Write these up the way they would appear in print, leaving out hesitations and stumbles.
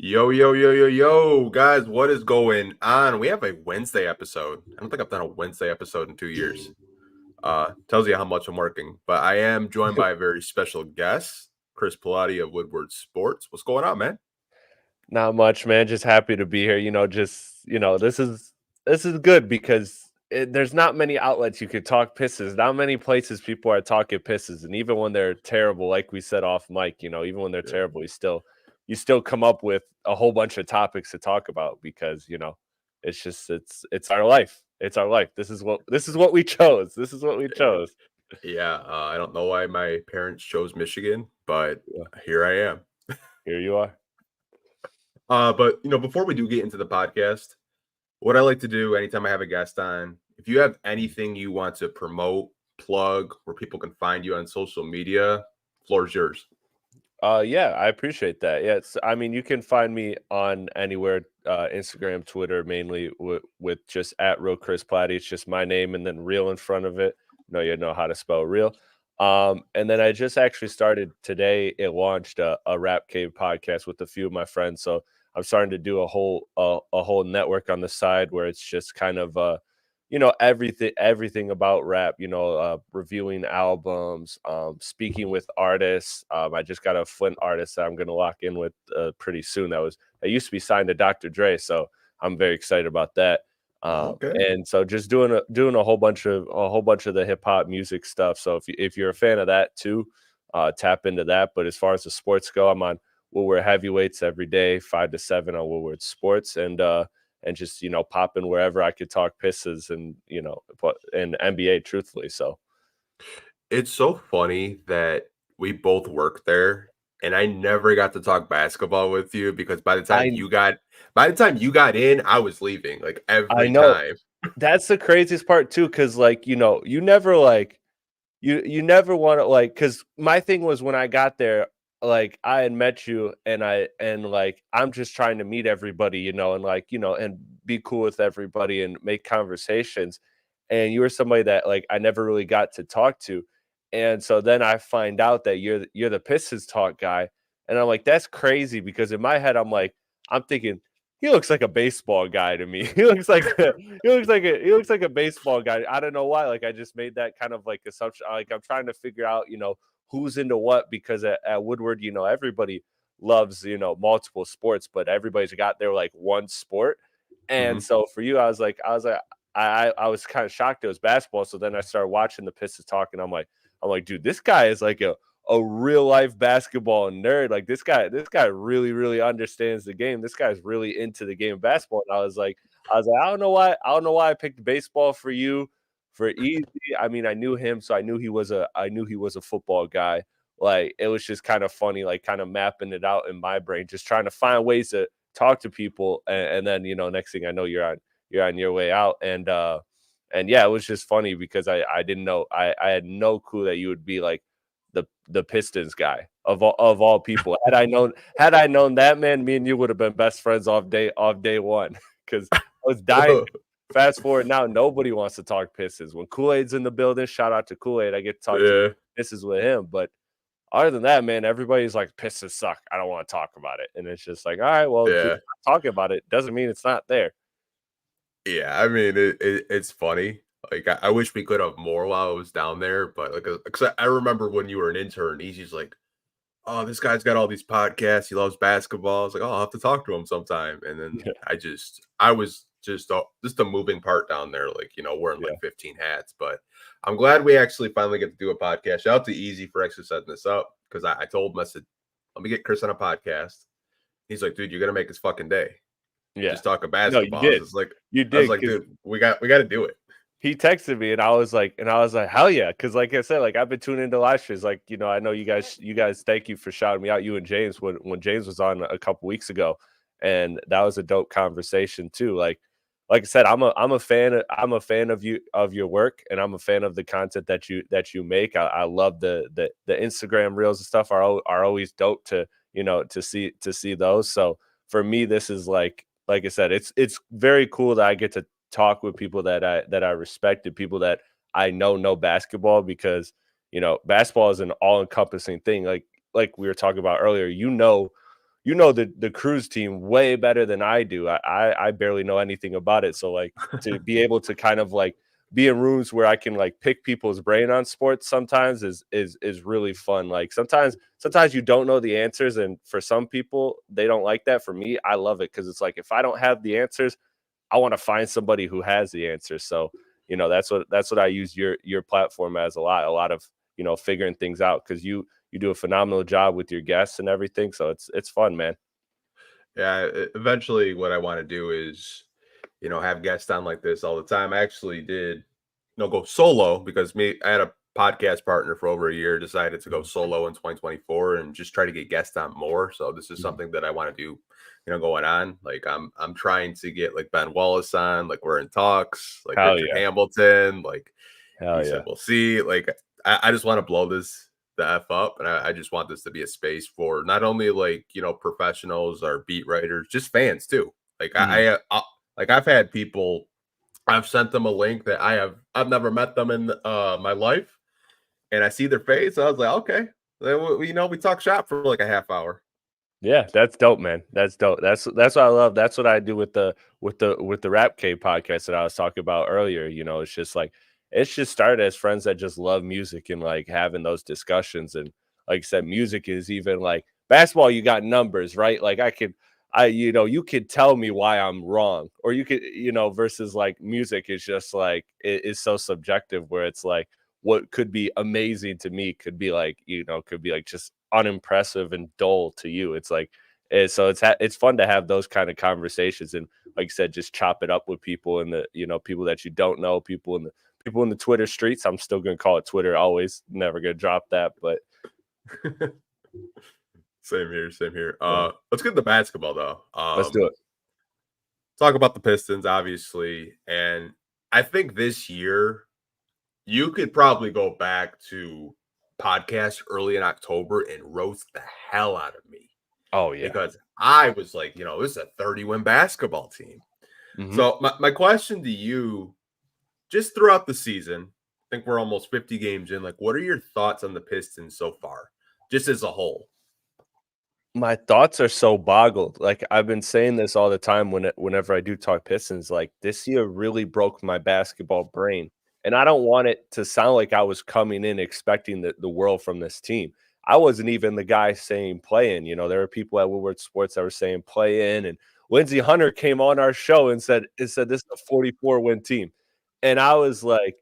Yo, yo, yo, yo, yo, guys, what is going on? We have a Wednesday episode. I don't think I've done a Wednesday episode in 2 years. Tells you how much I'm working. But I am joined by a very special guest, Chris Platte of Woodward Sports. What's going on, man? Not much, man. Just happy to be here. This is good because there's not many outlets you could talk Pistons. Not many places people are talking Pistons, and even when they're terrible, like we said off mic, even when they're Yeah. terrible, you still come up with a whole bunch of topics to talk about because it's our life. It's our life. This is what we chose. This is what we chose. Yeah, I don't know why my parents chose Michigan, but Yeah, here I am. here you are. But before we do get into the podcast, what I like to do anytime I have a guest on, if you have anything you want to promote, plug, where people can find you on social media, floor is yours. Yeah, I appreciate that. Yeah, I mean, you can find me on anywhere, Instagram, Twitter, mainly with just at real Chris Platte. It's just my name and then real in front of it. You know how to spell real. And then I just actually started today. It launched a Rap Cave podcast with a few of my friends. So I'm starting to do a whole network on the side where it's just kind of everything about rap, reviewing albums, speaking with artists. I just got a Flint artist that I'm going to lock in with pretty soon. That used to be signed to Dr. Dre, so I'm very excited about that. Okay. And so just doing a whole bunch of the hip hop music stuff. So if you're a fan of that too, tap into that. But as far as the sports go, I'm on Woodward Heavyweights every day, 5 to 7 on Woodward Sports, and just popping wherever I could talk Pistons and NBA truthfully. So It's so funny that we both worked there and I never got to talk basketball with you because I by the time you got in, I was leaving like I every know time. that's the craziest part too, because you never want to because my thing was when I got there, I had met you and I'm just trying to meet everybody, and be cool with everybody and make conversations. And you were somebody that I never really got to talk to. And so then I find out that you're the Pistons talk guy. And I'm like, that's crazy because in my head, I'm thinking, he looks like a baseball guy to me. He looks like a baseball guy. I don't know why. I just made that kind of assumption. I'm trying to figure out, who's into what because at Woodward, everybody loves, multiple sports, but everybody's got their one sport. And Mhm. so for you, I was kind of shocked it was basketball. So then I started watching the Pistons talk, and I'm like, dude, this guy is like a real life basketball nerd. Like this guy really, really understands the game. This guy's really into the game of basketball. And I don't know why I picked baseball for you for easy. I mean, I knew him, so I knew he was a football guy. It was just kind of funny, kind of mapping it out in my brain, just trying to find ways to talk to people. And then, next thing I know, you're on your way out. And yeah, it was just funny because I didn't know I had no clue that you would be like the Pistons guy of all people. Had I known that, man, me and you would have been best friends off day one because I was dying. Fast forward now, nobody wants to talk Pistons. When Kool-Aid's in the building, shout out to Kool-Aid. I get to talk to Yeah. Pistons with him. But other than that, man, everybody's like, Pistons suck. I don't want to talk about it. And it's just like, all right, well, just Yeah. talking about it doesn't mean it's not there. Yeah, I mean it's funny. Like I wish we could have more while I was down there, but like 'cause I remember when you were an intern, he's just like, "Oh, this guy's got all these podcasts. He loves basketball." I was like, "Oh, I'll have to talk to him sometime." And then I was just a moving part down there, like wearing Yeah. like 15 hats. But I'm glad we actually finally get to do a podcast. Shout out to Easy for actually setting this up because I told him I said, "Let me get Chris on a podcast." He's like, "Dude, you're gonna make his fucking day. Yeah. Just talking No, you basketball." did. You I was did like, because "Dude, we got to do it." he texted me and I was like, hell yeah. Cause like I said, I've been tuning into live streams. I know you guys thank you for shouting me out, you and James when James was on a couple weeks ago. And that was a dope conversation too. Like I said, I'm a fan of your work, and I'm a fan of the content that you make. I love the Instagram reels and stuff are always dope to see those. So for me, this is like I said, it's very cool that I get to talk with people that I respect and people that I know basketball because basketball is an all encompassing thing. Like we were talking about earlier, the cruise team way better than I do. I barely know anything about it. So like to be able to kind of like be in rooms where I can like pick people's brain on sports sometimes is really fun. Like sometimes you don't know the answers, and for some people they don't like that. For me, I love it because it's like if I don't have the answers, I want to find somebody who has the answers. So that's what I use your platform as a lot of figuring things out because you do a phenomenal job with your guests and everything. So it's fun, man. Yeah, eventually what I want to do is, have guests on like this all the time. I actually did, go solo because I had a podcast partner for over a year, decided to go solo in 2024 and just try to get guests on more. So this is Mhm. something that I want to do, going on. Like I'm trying to get like Ben Wallace on, like we're in talks, like Hell Richard yeah, Hamilton, like he hell said, yeah. we'll see. Like I just want to blow the F up. And I just want this to be a space for not only like, professionals or beat writers, just fans too. Like Mhm. like I've had people, I've sent them a link that I've never met them in my life, and I see their face. I was like, okay, then we talk shop for like a half hour. Yeah, that's dope, man. That's dope. That's what I love. That's what I do with the Rap Cave podcast that I was talking about earlier. It's just like it's just started as friends that just love music and like having those discussions. And like I said, music is even like basketball. You got numbers, right? Like you could tell me why I'm wrong, or you could, versus like music is just like it is so subjective where it's like what could be amazing to me could be like just unimpressive and dull to you. It's like so it's fun to have those kind of conversations and like you said, just chop it up with people and the people that you don't know, people in the Twitter streets. I'm still gonna call it Twitter always, never gonna drop that. But Same here, same here. yeah, Let's get to basketball though. let's do it. Talk about the Pistons, obviously, and I think this year you could probably go back to podcasts early in October and roast the hell out of me Oh yeah. because I was like, this is a 30-win basketball team. Hmm. So my question to you, just throughout the season, I think we're almost 50 games in. Like, what are your thoughts on the Pistons so far, just as a whole? My thoughts are so boggled. Like I've been saying this all the time whenever I do talk Pistons. Like this year really broke my basketball brain, and I don't want it to sound like I was coming in expecting the world from this team. I wasn't even the guy saying play in. There were people at Woodward Sports that were saying play in, and Lindsey Hunter came on our show and said this is a 44-win team, and I was like,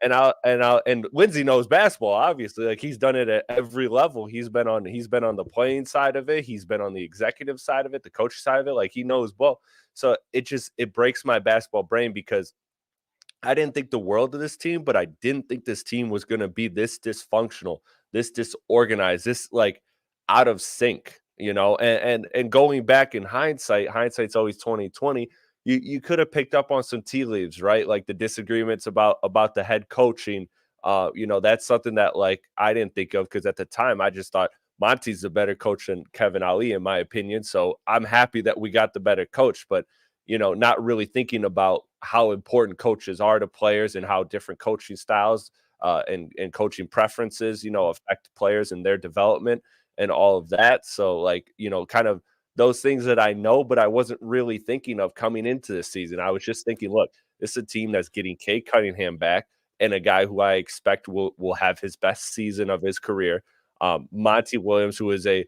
and Lindsay knows basketball, obviously. Like he's done it at every level. He's been on the playing side of it. He's been on the executive side of it, the coach side of it. Like he knows both. So it breaks my basketball brain because I didn't think the world of this team, but I didn't think this team was going to be this dysfunctional, this disorganized, this like out of sync, and going back in hindsight's always 2020. You could have picked up on some tea leaves, right? Like the disagreements about the head coaching. That's something that like I didn't think of because at the time I just thought Monty's a better coach than Kevin Ali, in my opinion. So I'm happy that we got the better coach, but not really thinking about how important coaches are to players and how different coaching styles and coaching preferences, affect players and their development and all of that. So, like, kind of those things that I know, but I wasn't really thinking of coming into this season. I was just thinking, look, this is a team that's getting Cade Cunningham back and a guy who I expect will have his best season of his career. Monty Williams, who is a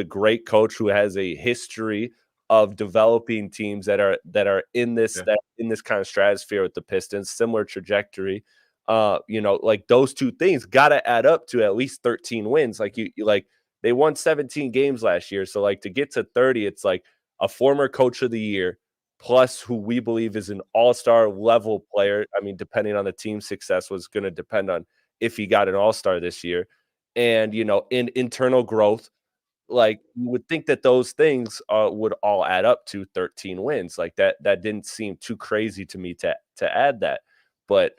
great coach who has a history of developing teams that are Yeah. in this kind of stratosphere with the Pistons, similar trajectory. Like those two things got to add up to at least 13 wins. Like like they won 17 games last year, so like to get to 30, it's like a former coach of the year plus who we believe is an all-star level player. I mean, depending on the team's success, was going to depend on if he got an all-star this year, and in internal growth, like, you would think that those things, would all add up to 13 wins, like, that didn't seem too crazy to me to add that, but,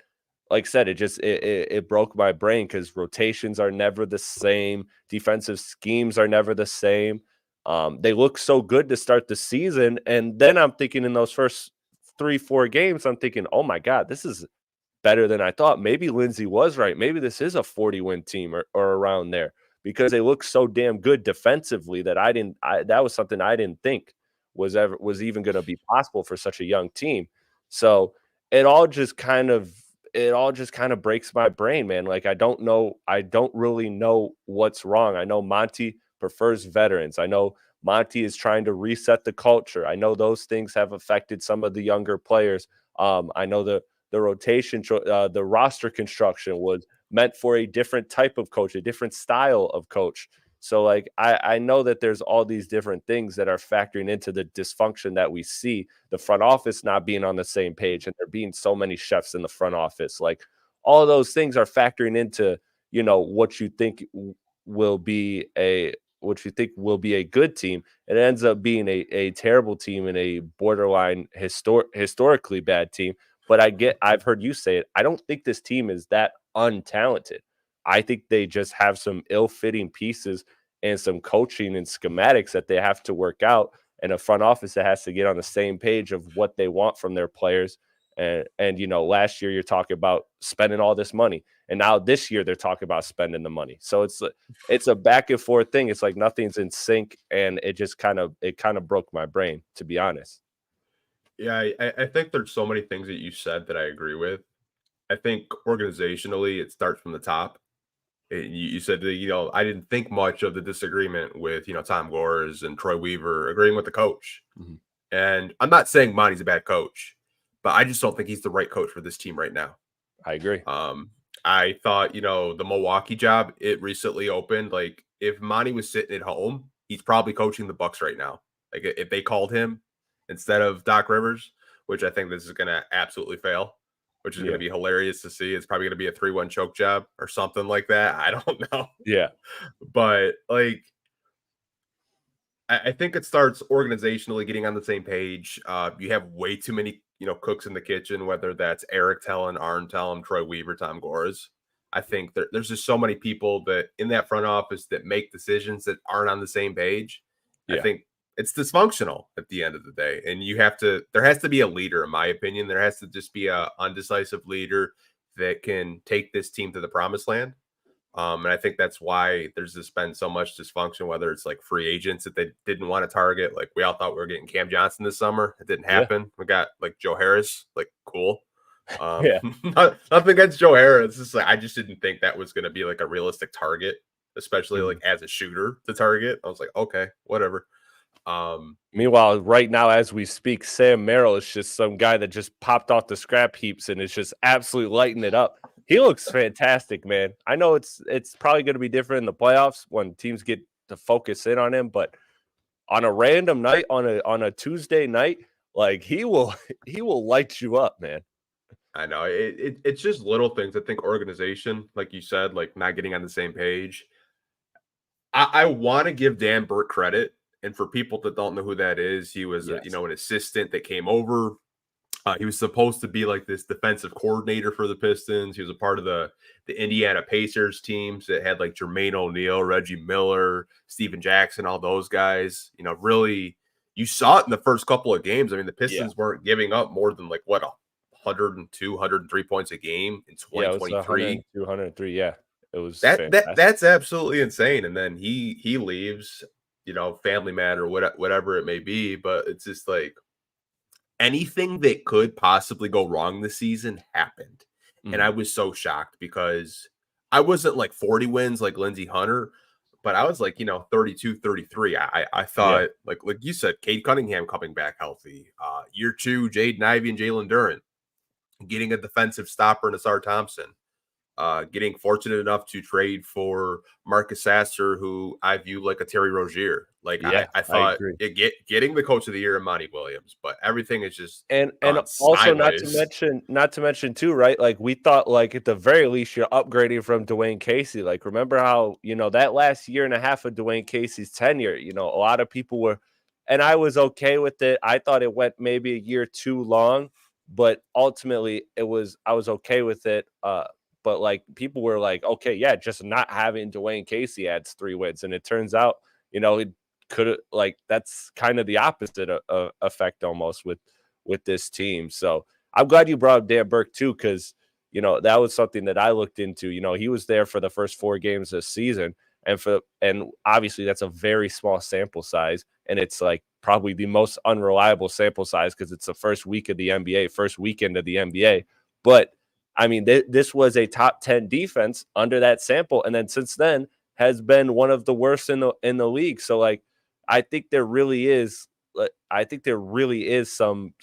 like I said, it broke my brain because rotations are never the same, defensive schemes are never the same, they look so good to start the season, and then I'm thinking in those first 3, 4 games, I'm thinking, "Oh my god, this is better than I thought. Maybe Lindsay was right. Maybe this is a 40-win team or around there." because they look so damn good defensively that that was something I didn't think was even going to be possible for such a young team. So it all just kind of breaks my brain, man. Like I don't really know what's wrong. I know Monty prefers veterans. I know Monty is trying to reset the culture. I know those things have affected some of the younger players. I know the the roster construction was meant for a different type of coach, a different style of coach. So like I know that there's all these different things that are factoring into the dysfunction that we see, the front office not being on the same page and there being so many chefs in the front office. Like all of those things are factoring into, what you think will be a good team. It ends up being a terrible team and a borderline historically bad team. But I've heard you say it. I don't think this team is that untalented. I think they just have some ill-fitting pieces and some coaching and schematics that they have to work out, and a front office that has to get on the same page of what they want from their players. And last year you're talking about spending all this money, and now this year they're talking about spending the money. So it's a back and forth thing. It's like nothing's in sync, and it kind of broke my brain, to be honest. Yeah, I think there's so many things that you said that I agree with. I think organizationally, it starts from the top. You said that, I didn't think much of the disagreement with, Tom Gores and Troy Weaver agreeing with the coach. Mhm. And I'm not saying Monty's a bad coach, but I just don't think he's the right coach for this team right now. I agree. I thought, the Milwaukee job, it recently opened. Like, if Monty was sitting at home, he's probably coaching the Bucks right now. Like, if they called him instead of Doc Rivers, which I think this is going to absolutely fail, which is going Yeah. to be hilarious to see. It's probably going to be a 3-1 choke job or something like that. I don't know. Yeah. But, like, I think it starts organizationally getting on the same page. You have way too many, cooks in the kitchen, whether that's Eric Tellen, Arn Tellem, Troy Weaver, Tom Gores. I think there's just so many people that in that front office that make decisions that aren't on the same page. I Yeah. think it's dysfunctional at the end of the day. And there has to be a leader, in my opinion. There has to just be a undecisive leader that can take this team to the promised land. And I think that's why there's just been so much dysfunction, whether it's like free agents that they didn't want to target. Like, we all thought we were getting Cam Johnson this summer. It didn't Yeah. happen. We got like Joe Harris, like, cool. Yeah. Nothing against Joe Harris. It's just like, I just didn't think that was going to be like a realistic target, especially Mhm. like as a shooter to target. I was like, okay, whatever. Meanwhile, right now, as we speak, Sam Merrill is just some guy that just popped off the scrap heaps and is just absolutely lighting it up. He looks fantastic, man. I know it's probably going to be different in the playoffs when teams get to focus in on him, but on a random night, on a Tuesday night, like he will he will light you up, man. I know it's just little things. I think organization, like you said, like not getting on the same page. I want to give Dan Burke credit, and for people that don't know who that is, he was Yes. an assistant that came over. He was supposed to be like this defensive coordinator for the Pistons. He was a part of the Indiana Pacers teams that had like Jermaine O'Neal, Reggie Miller, Steven Jackson, all those guys. Really, you saw it in the first couple of games. I mean, the Yeah. Pistons weren't giving up more than like what 102, 103 points a game in Yeah, it was 2023. 102, 103. Yeah. It was That fantastic. that's absolutely insane. And then he leaves, family matter, whatever it may be. But it's just like anything that could possibly go wrong this season happened. And I Mhm. was so shocked because I wasn't like 40 wins like Lindsey Hunter, but I was like, 32, 33. I Yeah. thought like you said, Cade Cunningham coming back healthy. Year two, Jaden Ivey and Jalen Duren getting a defensive stopper in Asar Thompson. Getting fortunate enough to trade for Marcus Sasser, who I view like a Terry Rozier. Like Yeah, I I thought agree. getting the coach of the year in Monty Williams, but everything is just And gone also sideways. not to mention too, right? Like we thought like at the very least you're upgrading from Dwayne Casey. Like remember how, that last year and a half of Dwayne Casey's tenure, a lot of people were, and I was okay with it. I thought it went maybe a year too long, but ultimately I was okay with it. But like people were like, okay, yeah, just not having Dwayne Casey adds 3 wins. And it turns out, it could like that's kind of the opposite effect almost with this team. So I'm glad you brought up Dan Burke too, because that was something that I looked into. He was there for the first 4 games this season. and obviously that's a very small sample size, and it's like probably the most unreliable sample size because it's the first week of the NBA, first weekend of the NBA. But I mean, this was a top 10 defense under that sample, and then since then has been one of the worst in the league. So like, I think there really is, some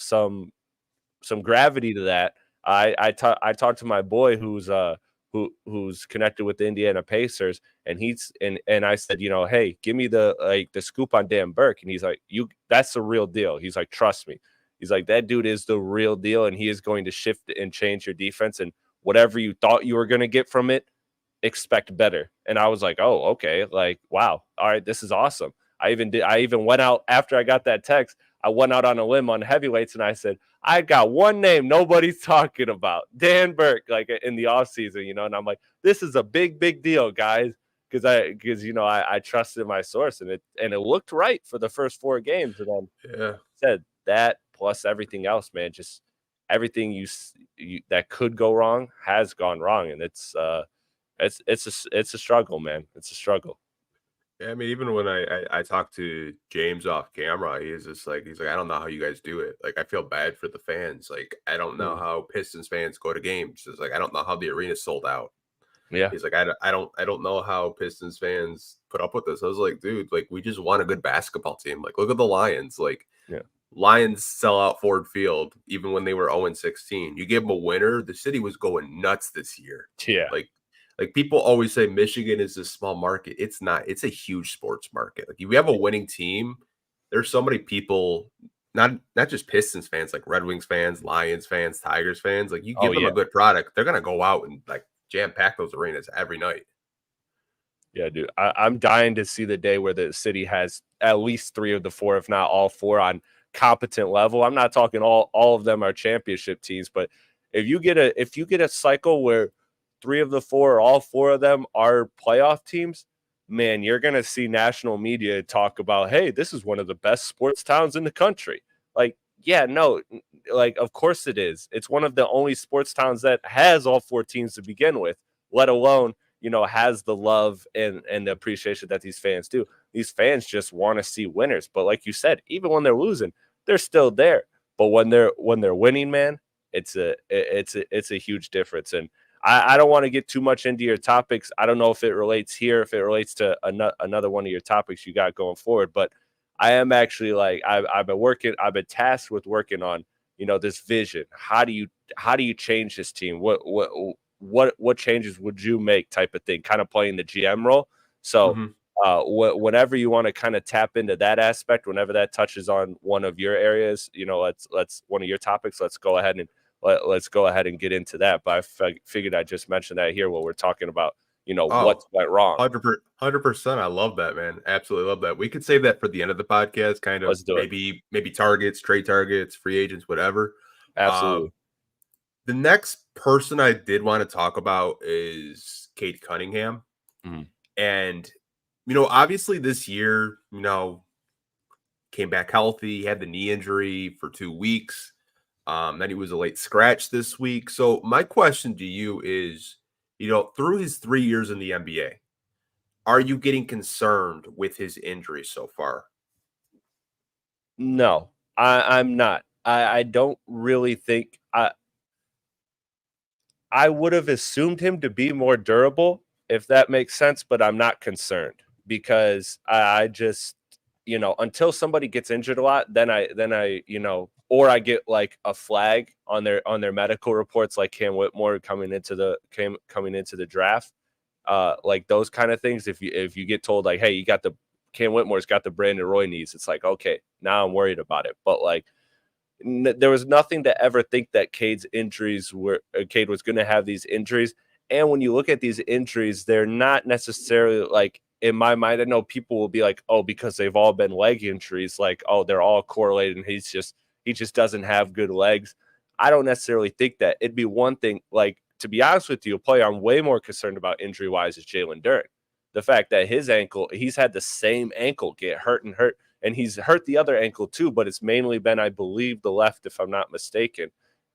gravity to that. I talked to my boy who's connected with the Indiana Pacers, and I said, hey, give me the scoop on Dan Burke, and he's like, that's the real deal. He's like, trust me. He's like, that dude is the real deal, and he is going to shift and change your defense, and whatever you thought you were going to get from it, expect better. And I was like, oh, okay, like, wow, all right, this is awesome. I even went out after I got that text. I went out on a limb on heavyweights, and I said, I got one name nobody's talking about, Dan Burke, like in the offseason, and I'm like, this is a big, big deal, guys, because I trusted my source, and it looked right for the first 4 games, and then said that plus everything else, man, just everything you that could go wrong has gone wrong, and it's a struggle, man. It's a struggle. Yeah, I mean, even when I talk to James off camera, he's like, I don't know how you guys do it. Like, I feel bad for the fans. Like, I don't know how Pistons fans go to games. It's like, I don't know how the arena's sold out. Yeah. He's like, I don't know how Pistons fans put up with this. I was like, dude, like, we just want a good basketball team. Like, look at the Lions. Like, Yeah. Lions sell out Ford Field even when they were 0-16. You give them a winner, the city was going nuts this year. Yeah. Like people always say Michigan is a small market. It's not. It's a huge sports market. Like if you have a winning team, there's so many people, not just Pistons fans, like Red Wings fans, Lions fans, Tigers fans. Like you give them a good product, they're gonna go out and like jam pack those arenas every night. Yeah, dude. I'm dying to see the day where the city has at least 3 of the 4, if not all 4, on competent level. I'm not talking all of them are championship teams, but if you get a cycle where 3 of the 4 or all 4 of them are playoff teams, man, you're gonna see national media talk about, hey, this is one of the best sports towns in the country. Like, yeah, no, like of course it is. It's one of the only sports towns that has all 4 teams to begin with, let alone has the love and the appreciation that these fans do. These fans just want to see winners. But like you said, even when they're losing, they're still there. But when they're winning, man, it's a huge difference. And I don't want to get too much into your topics. I don't know if it relates here, if it relates to another one of your topics you got going forward. But I am actually like I've been tasked with working on this vision. How do you change this team? What changes would you make, type of thing, kind of playing the GM role. So whenever you want to kind of tap into that aspect, whenever that touches on one of your areas, let's one of your topics, let's go ahead and get into that. But I figured I'd just mention that here while we're talking about, what went wrong. 100%. I love that, man. Absolutely love that. We could save that for the end of the podcast, kind of. Let's do maybe targets, trade targets, free agents, whatever. Absolutely. The next person I did want to talk about is Cade Cunningham. And, obviously this year, came back healthy. He had the knee injury for 2 weeks. Then he was a late scratch this week. So my question to you is, through his 3 years in the NBA, are you getting concerned with his injury so far? No, I'm not. I don't really think I would have assumed him to be more durable, if that makes sense, but I'm not concerned because I just, until somebody gets injured a lot, then I, or I get like a flag on their medical reports, like Cam Whitmore coming into the draft, like those kind of things. If you get told like, hey, Cam Whitmore's got the Brandon Roy knees, it's like, okay, now I'm worried about it. But like, there was nothing to ever think that Cade was going to have these injuries. And when you look at these injuries, they're not necessarily like, in my mind, I know people will be like, oh, because they've all been leg injuries, like, oh, they're all correlated and he just doesn't have good legs. I don't necessarily think that. It'd be one thing, like, to be honest with you, a player I'm way more concerned about injury wise is Jalen Duren. The fact that his ankle, he's had the same ankle get hurt, and he's hurt the other ankle too, but it's mainly been, I believe, the left, if I'm not mistaken.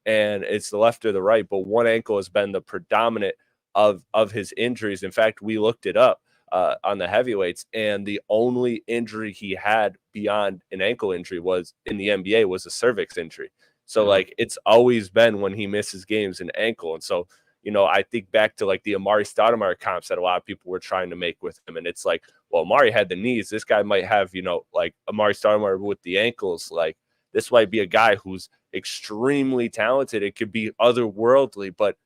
And it's the left or the right, but one ankle has been the predominant of his injuries. In fact, we looked it up. on the heavyweights, and the only injury he had beyond an ankle injury was in the NBA was a cervix injury. So Mhm. like it's always been when he misses games an ankle, and so I think back to like the Amari Stoudemire comps that a lot of people were trying to make with him, and it's like, well, Amari had the knees. This guy might have like Amari Stoudemire with the ankles. Like this might be a guy who's extremely talented. It could be otherworldly, but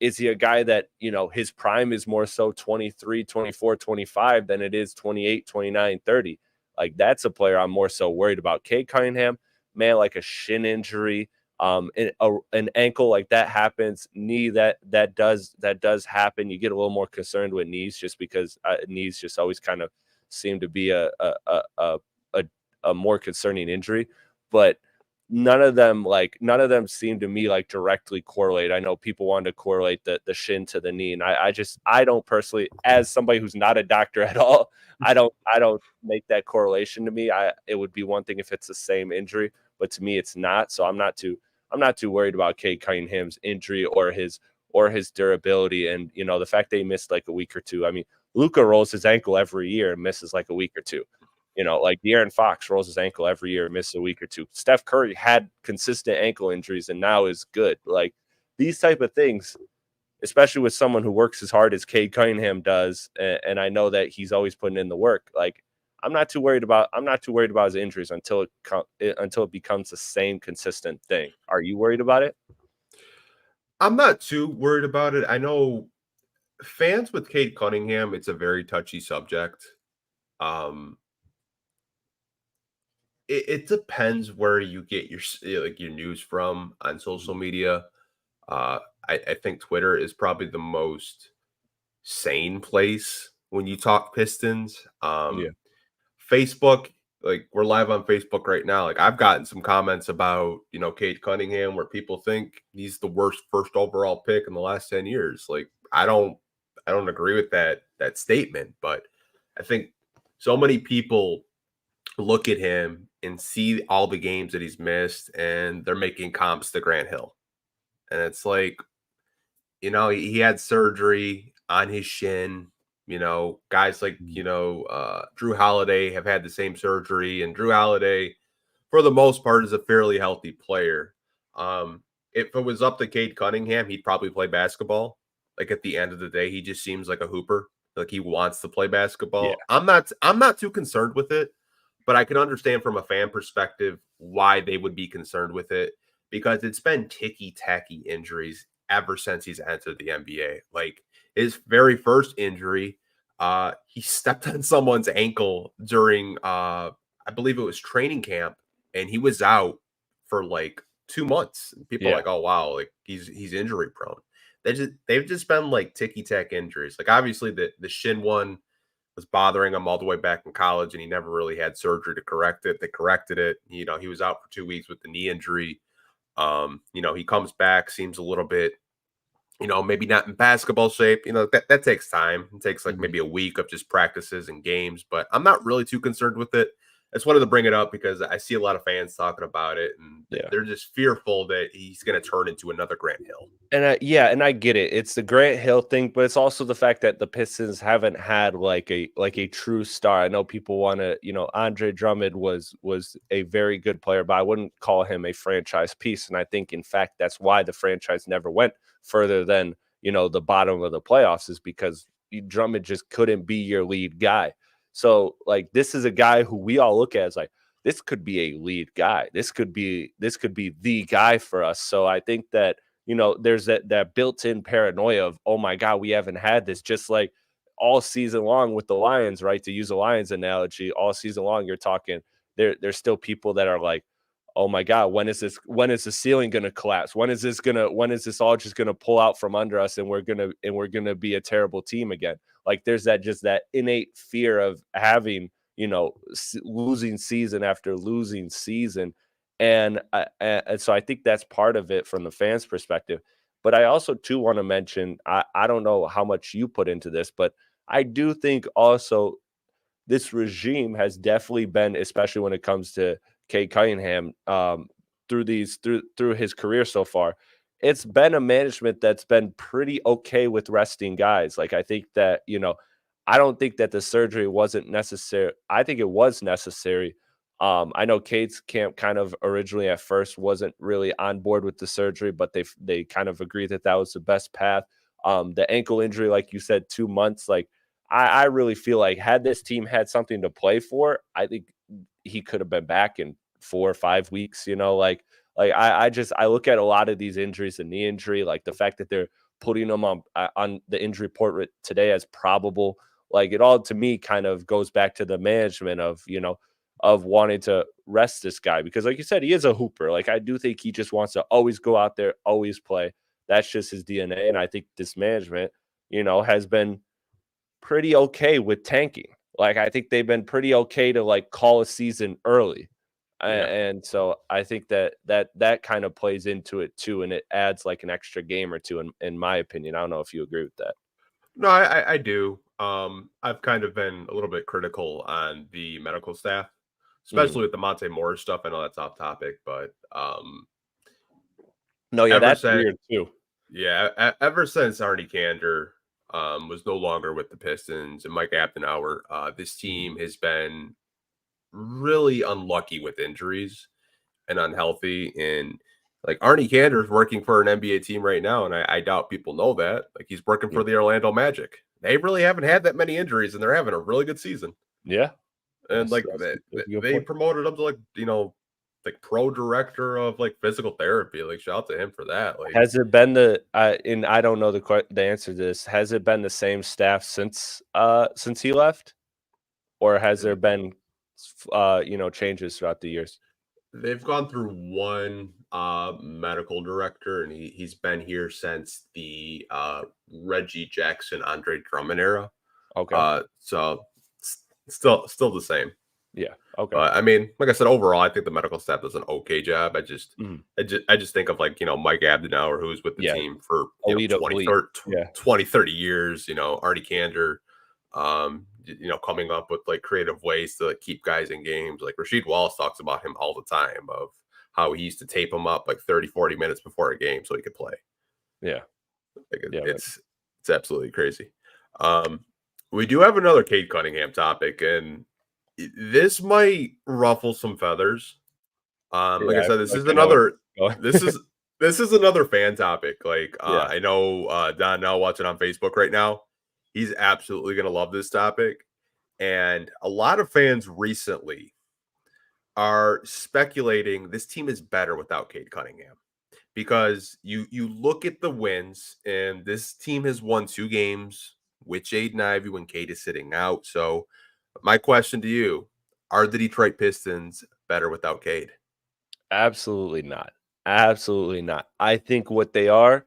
is he a guy that, his prime is more so 23, 24, 25 than it is 28, 29, 30? Like that's a player I'm more so worried about. Cade Cunningham, man, like a shin injury, an ankle like that happens, knee that does happen. You get a little more concerned with knees just because knees just always kind of seem to be a, a more concerning injury, but none of them seem to me like directly correlate. I know people want to correlate the shin to the knee, and I don't personally, as somebody who's not a doctor at all, I don't make that correlation to me. It would be one thing if it's the same injury, but to me it's not. So I'm not too worried about Cade Cunningham's injury or his durability. And the fact that he missed like a week or two. I mean, Luka rolls his ankle every year and misses like a week or two. Like De'Aaron Fox rolls his ankle every year, misses a week or two. Steph Curry had consistent ankle injuries and now is good. Like these type of things, especially with someone who works as hard as Cade Cunningham does, and I know that he's always putting in the work. Like I'm not too worried about his injuries until it becomes the same consistent thing. Are you worried about it? I'm not too worried about it. I know fans with Cade Cunningham, it's a very touchy subject. Um, it depends where you get like your news from on social media. Uh, I think Twitter is probably the most sane place when you talk Pistons. Yeah. Facebook, like we're live on Facebook right now. Like I've gotten some comments about, Cade Cunningham where people think he's the worst first overall pick in the last 10 years. Like I don't agree with that statement, but I think so many people look at him and see all the games that he's missed and they're making comps to Grant Hill. And it's like, he had surgery on his shin. Guys like, Drew Holiday have had the same surgery, and Drew Holiday, for the most part, is a fairly healthy player. If it was up to Cade Cunningham, he'd probably play basketball. Like at the end of the day, he just seems like a hooper. Like he wants to play Yeah. basketball. I'm not too concerned with it, but I can understand from a fan perspective why they would be concerned with it because it's been ticky tacky injuries ever since he's entered the NBA. Like his very first injury, he stepped on someone's ankle during I believe it was training camp, and he was out for like 2 months. And people are Yeah. like, oh wow, like he's injury prone. They've just been like ticky tack injuries. Like obviously the shin one was bothering him all the way back in college, and he never really had surgery to correct it. They corrected it. He was out for 2 weeks with the knee injury. He comes back, seems a little bit, maybe not in basketball shape. That takes time. It takes like Mhm. maybe a week of just practices and games, but I'm not really too concerned with it. I just wanted to bring it up because I see a lot of fans talking about it, and Yeah. they're just fearful that he's going to turn into another Grant Hill. And I get it. It's the Grant Hill thing, but it's also the fact that the Pistons haven't had like a true star. I know people want to, Andre Drummond was a very good player, but I wouldn't call him a franchise piece. And I think in fact that's why the franchise never went further than, the bottom of the playoffs is because Drummond just couldn't be your lead guy. So like this is a guy who we all look at as like this could be a lead guy. This could be the guy for us. So I think that there's that built-in paranoia of, oh my God, we haven't had this, just like all season long with the Lions, right? To use a Lions analogy, all season long, you're talking there's still people that are like, oh my God, when is the ceiling gonna collapse? When is this all just gonna pull out from under us and we're gonna be a terrible team again? Like there's that innate fear of having, losing season after losing season, and so I think that's part of it from the fans' perspective. But I also too want to mention, I don't know how much you put into this, but I do think also this regime has definitely been, especially when it comes to Cade Cunningham, through his career so far, it's been a management that's been pretty okay with resting guys. Like I think that I don't think that the surgery wasn't necessary. I think it was necessary. I know Cade's camp kind of originally at first wasn't really on board with the surgery, but they kind of agreed that that was the best path. The ankle injury, like you said, 2 months. Like I really feel like had this team had something to play for, I think he could have been back in 4 or 5 weeks. I look at a lot of these injuries, the knee injury, like the fact that they're putting them on the injury report today as probable. Like it all to me kind of goes back to the management of wanting to rest this guy because, like you said, he is a hooper. Like I do think he just wants to always go out there, always play. That's just his DNA, and I think this management, has been pretty okay with tanking. Like I think they've been pretty okay to like call a season early. Yeah. And so I think that kind of plays into it too, and it adds like an extra game or two, in my opinion. I don't know if you agree with that. No, I do. I've kind of been a little bit critical on the medical staff, Mhm. especially with the Monte Morris stuff. I know that's off topic, but No, yeah, ever that's since weird too. yeah, ever since Arnie Kander was no longer with the Pistons and Mike Abdenauer, this Mhm. team has been really unlucky with injuries and unhealthy. And like Arnie Kander is working for an NBA team right now, and I doubt people know that. Like he's working Yeah. for the Orlando Magic. They really haven't had that many injuries, and they're having a really good season. Yeah. And like That's a good they point. promoted him to like pro director of like physical therapy. Like shout out to him for that. Like Has it been and I don't know the answer to this. Has it been the same staff since he left, or has there been changes throughout the years? they've gone through one medical director, and he's been here since the Reggie Jackson, Andre Drummond era. Okay. So still the same. Yeah. Okay. But I mean, like I said, overall, I think the medical staff does an okay job. Mhm. I just think of like, Mike Abdenauer, who was with the Yeah. team for, Elite of elite. Yeah. 20, 30 years, Artie Kander, coming up with like creative ways to like keep guys in games. Like Rasheed Wallace talks about him all the time of how he used to tape him up like 30, 40 minutes before a game so he could play. Yeah. Like Yeah. it's absolutely crazy. Um, we do have another Cade Cunningham topic, and this might ruffle some feathers. Like Yeah. I I said, feel like I know where it's this is this is another fan topic. Like Yeah. I know Don now watching on Facebook right now. He's absolutely gonna love this topic. And a lot of fans recently are speculating this team is better without Cade Cunningham. Because you look at the wins, and this team has won 2 games with Jaden Ivey when Cade is sitting out. So my question to you, are the Detroit Pistons better without Cade? Absolutely not. Absolutely not. I think what they are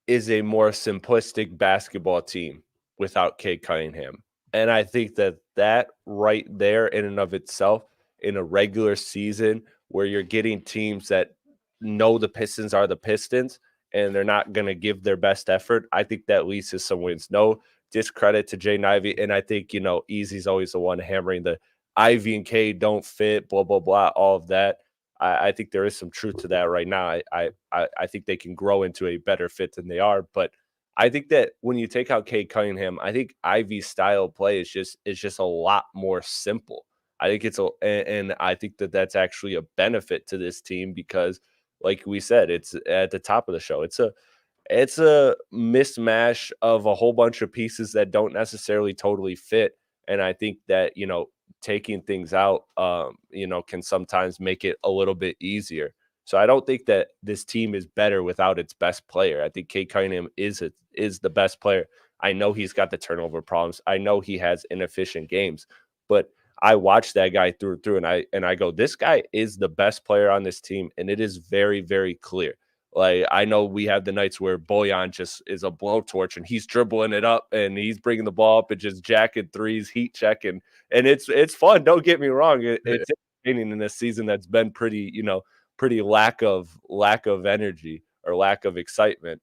is a more simplistic basketball team without Cade Cunningham. And I think that right there in and of itself in a regular season where you're getting teams that know the Pistons are the Pistons and they're not going to give their best effort, I think that leads to some wins. No discredit to Jaden Ivey. And I think, Easy's always the one hammering the Ivy and Cade don't fit, blah, blah, blah, all of that. I think there is some truth to that right now. I think they can grow into a better fit than they are. But I think that when you take out Cade Cunningham, I think Ivy's style of play is just a lot more simple. I think and I think that that's actually a benefit to this team because, like we said, it's at the top of the show. It's a mismatch of a whole bunch of pieces that don't necessarily totally fit. And I think that, taking things out, can sometimes make it a little bit easier. So I don't think that this team is better without its best player. I think Cade Cunningham is the best player. I know he's got the turnover problems. I know he has inefficient games, but I watch that guy through and through, and I go, this guy is the best player on this team, and it is very, very clear. Like I know we have the nights where Boyan just is a blowtorch and he's dribbling it up and he's bringing the ball up and just jacking threes, heat checking, and it's fun. Don't get me wrong; it's entertaining in this season that's been pretty lack of energy or lack of excitement.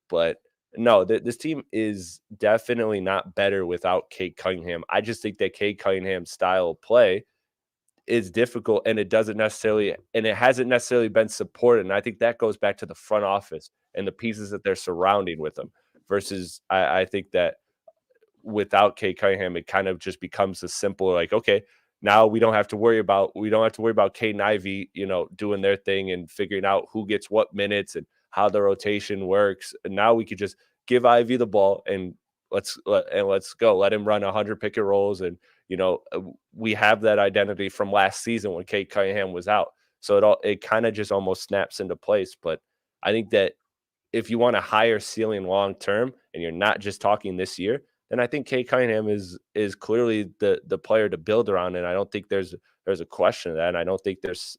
But no, this team is definitely not better without Cade Cunningham. I just think that Cade Cunningham's style of play is difficult and it hasn't necessarily been supported. And I think that goes back to the front office and the pieces that they're surrounding with them versus I think that without Cade Cunningham, it kind of just becomes a simple like, okay, now we don't have to worry about Cade and Ivey, doing their thing and figuring out who gets what minutes and how the rotation works. And now we could just give Ivey the ball and let's go. Let him run 100 pick and rolls, and we have that identity from last season when Cade Cunningham was out. So it kind of just almost snaps into place. But I think that if you want a higher ceiling long term, and you're not just talking this year, then I think Cade Cunningham is clearly the player to build around, and I don't think there's a question of that. And I don't think there's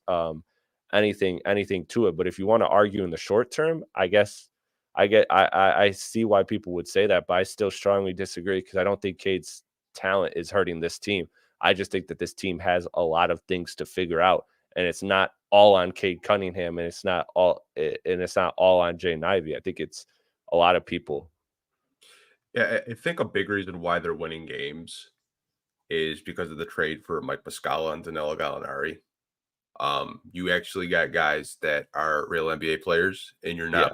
anything to it. But if you want to argue in the short term, I guess I see why people would say that, but I still strongly disagree because I don't think Cade's talent is hurting this team. I just think that this team has a lot of things to figure out, and it's not all on Cade Cunningham, and it's not all on Jaden Ivey. I think it's a lot of people. Yeah, I think a big reason why they're winning games is because of the trade for Mike Muscala and Danilo Gallinari. You actually got guys that are real NBA players, and you're Yeah.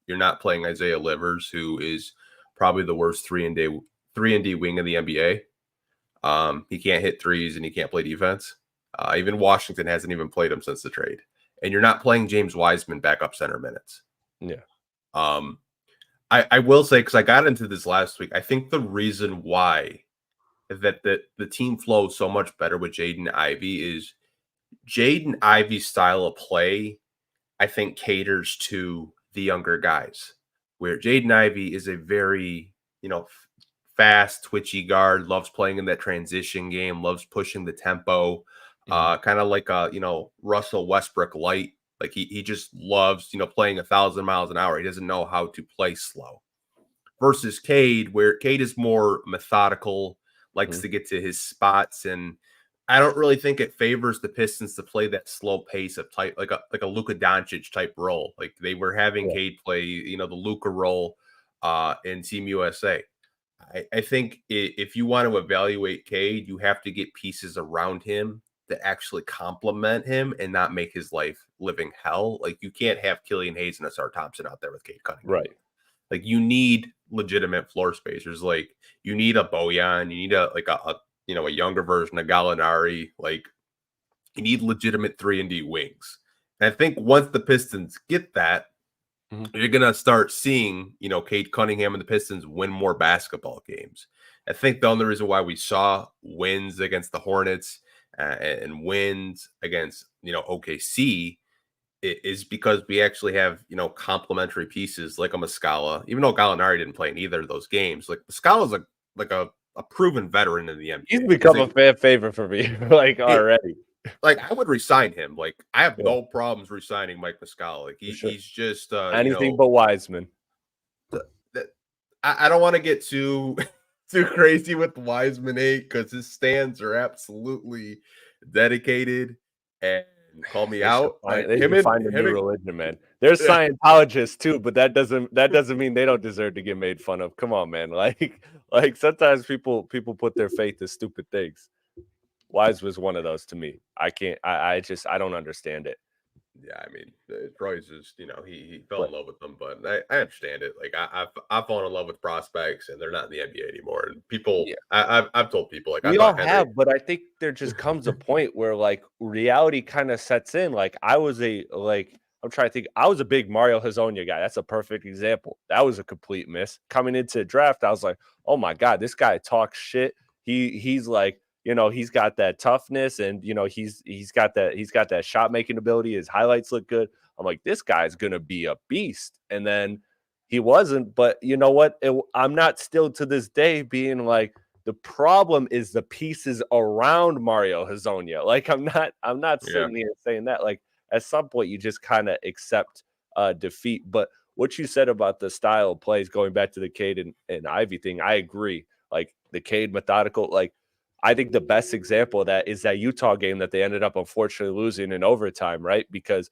not playing Isaiah Livers, who is probably the worst 3 and D wing in the NBA. He can't hit threes and he can't play defense. Even Washington hasn't even played him since the trade. And you're not playing James Wiseman backup center minutes. Yeah. I will say, because I got into this last week, I think the reason why that the team flows so much better with Jaden Ivey is Jaden Ivey's style of play, I think, caters to the younger guys, where Jaden Ivey is a very, fast, twitchy guard, loves playing in that transition game, loves pushing the tempo, kind of like a, Russell Westbrook light. Like he just loves, playing 1,000 miles an hour. He doesn't know how to play slow. Versus Cade, where Cade is more methodical, likes to get to his spots, and I don't really think it favors the Pistons to play that slow pace of type like a Luka Doncic type role. Like they were having Cade play, the Luka role in Team USA. I think if you want to evaluate Cade, you have to get pieces around him that actually complement him and not make his life living hell. Like you can't have Killian Hayes and Asar Thompson out there with Cade Cunningham. Right. Like you need legitimate floor spacers. Like you need a Bojan, you need a younger version of Gallinari. Like you need legitimate 3-and-D wings. And I think once the Pistons get that, you're gonna start seeing, Cade Cunningham and the Pistons win more basketball games. I think the only reason why we saw wins against the Hornets and wins against OKC is because we actually have complementary pieces like a Muscala. Even though Gallinari didn't play in either of those games, like Muscala's a proven veteran in the NBA. He's become a fan favorite for me, already. Like I would resign him. Like I have no problems resigning Mike Muscala. Like he's just anything but Wiseman. I don't want to get too crazy with Wiseman 8 because his stands are absolutely dedicated and call me out. They can find a new religion, man. There's Scientologists too, but that doesn't mean they don't deserve to get made fun of. Come on, man. Like sometimes people put their faith in stupid things. Wise was one of those to me. I don't understand it. Yeah, I mean, Troy's just, he fell in love with them, but I understand it. Like I've fallen in love with prospects, and they're not in the NBA anymore. And people, I've told people like we all have, but I think there just comes a point where like reality kind of sets in. Like I'm trying to think. I was a big Mario Hezonja guy. That's a perfect example. That was a complete miss. Coming into the draft, I was like, oh my God, this guy talks shit. He's like, he's got that toughness, and he's got that shot making ability. His highlights look good. I'm like, this guy's gonna be a beast. And then he wasn't. But you know what? I'm not still to this day being like, the problem is the pieces around Mario Hezonja. Like I'm not sitting here saying that. Like at some point you just kind of accept defeat. But what you said about the style of plays, going back to the Cade and Ivey thing, I agree. Like the Cade methodical, like I think the best example of that is that Utah game that they ended up unfortunately losing in overtime, right? Because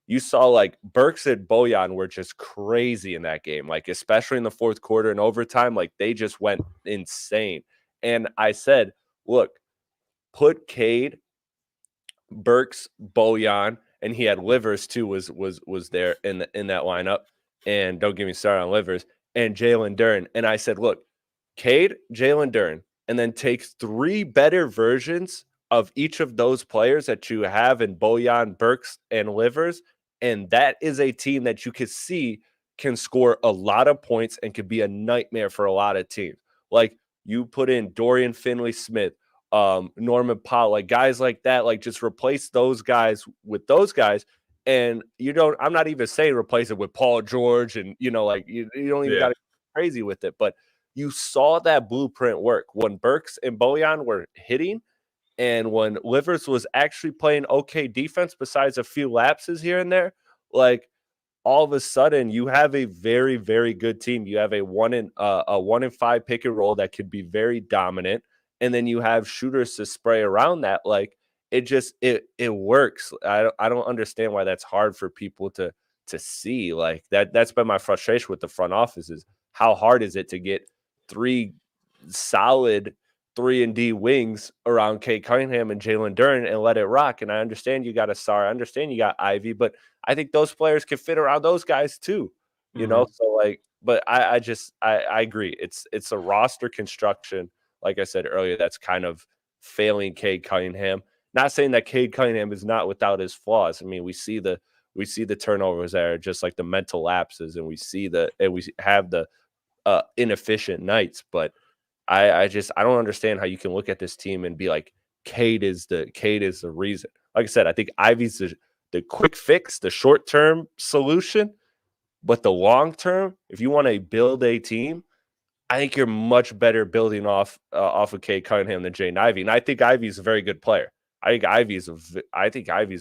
you saw like Burks and Bojan were just crazy in that game, like especially in the fourth quarter and overtime, like they just went insane. And I said, look, put Cade, Burks, Bojan, and he had Livers too, was there in that lineup. And don't get me started on Livers and Jalen Duren. And I said, look, Cade, Jalen Duren, and then takes 3 better versions of each of those players that you have in Bojan, Burks, and Livers, and that is a team that you could see can score a lot of points and could be a nightmare for a lot of teams. Like, you put in Dorian Finney-Smith, Norman Powell, like, guys like that, like, just replace those guys with those guys, and you don't I'm not even saying replace it with Paul George and, like, you don't even Yeah. gotta go crazy with it, but you saw that blueprint work when Burks and Bojan were hitting and when Livers was actually playing okay defense besides a few lapses here and there. Like, all of a sudden you have a very, very good team. You have a 1-in-5 pick and roll that could be very dominant, and then you have shooters to spray around that. Like, it works. I don't understand why that's hard for people to see. Like, that's been my frustration with the front office is how hard is it to get 3 solid 3-and-D wings around Cade Cunningham and Jalen Duren and let it rock. And I understand you got Asar, I understand you got Ivey, but I think those players can fit around those guys too, Mhm. So, like, but I agree. It's a roster construction, like I said earlier, that's kind of failing Cade Cunningham. Not saying that Cade Cunningham is not without his flaws. I mean, we see the turnovers there, just like the mental lapses, and we have the inefficient nights. But I don't understand how you can look at this team and be like, Cade is the reason. Like I said, I think Ivey's the quick fix, the short term solution, but the long term, if you want to build a team, I think you're much better building off of Cade Cunningham than Jaden Ivey, and I think Ivey's a very good player. I think Ivey's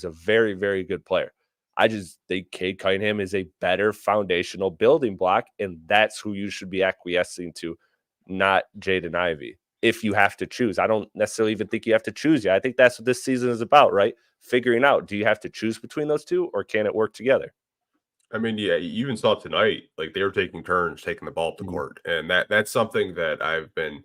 a very, very good player. I just think Cade Cunningham is a better foundational building block, and that's who you should be acquiescing to, not Jaden Ivey. If you have to choose, I don't necessarily even think you have to choose yet. I think that's what this season is about, right? Figuring out, do you have to choose between those two, or can it work together? I mean, yeah, you even saw tonight, like they were taking turns taking the ball up the Mhm. court, and that's something that I've been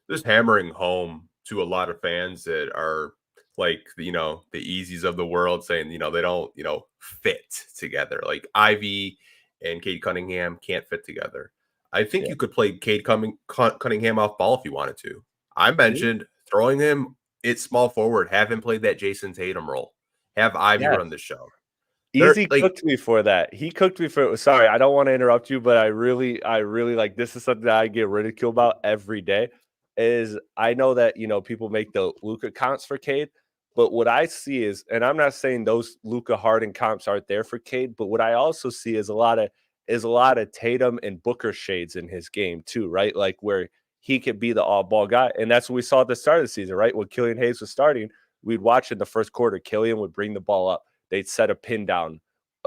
just hammering home to a lot of fans that are like, the Easies of the world, saying, they don't, fit together. Like Ivy and Cade Cunningham can't fit together. I think Yeah. you could play Cunningham off ball if you wanted to. I Mhm. mentioned throwing him at small forward, have him play that Jason Tatum role, have Ivy run Yes. the show. They're Easy like, cooked me for that. He cooked me for sorry, I don't wanna interrupt you, but I really like this is something that I get ridiculed about every day, is I know that, people make the Luka comps for Cade, but what I see is, and I'm not saying those Luka Harden comps aren't there for Cade, but what I also see is a lot of Tatum and Booker shades in his game too, right? Like, where he could be the all-ball guy, and that's what we saw at the start of the season, right? When Killian Hayes was starting, we'd watch in the first quarter, Killian would bring the ball up, they'd set a pin down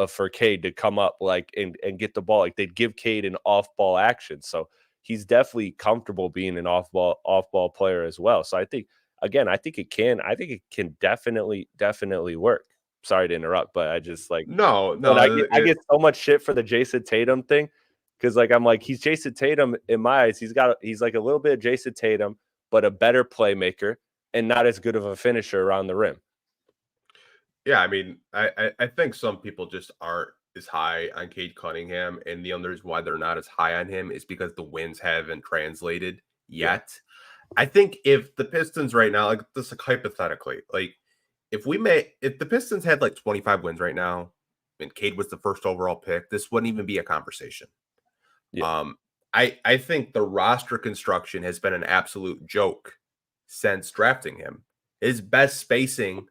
for Cade to come up, like, and get the ball. Like, they'd give Cade an off ball action. So he's definitely comfortable being an off ball player as well. So I think, again, I think it can definitely work. Sorry to interrupt, but I just like, no, and I no, get I get so much shit for the Jason Tatum thing, because, like, I'm like, he's Jason Tatum in my eyes. He's like a little bit of Jason Tatum, but a better playmaker and not as good of a finisher around the rim. yeah, I mean, I think some people just aren't as high on Cade Cunningham, and the other reason why they're not as high on him is because the wins haven't translated Yeah. yet. I think if the Pistons right now, like this, like hypothetically, like if the Pistons had like 25 wins right now, and Cade was the first overall pick, this wouldn't even be a conversation. Yeah. Um, I think the roster construction has been an absolute joke since drafting him. His best spacing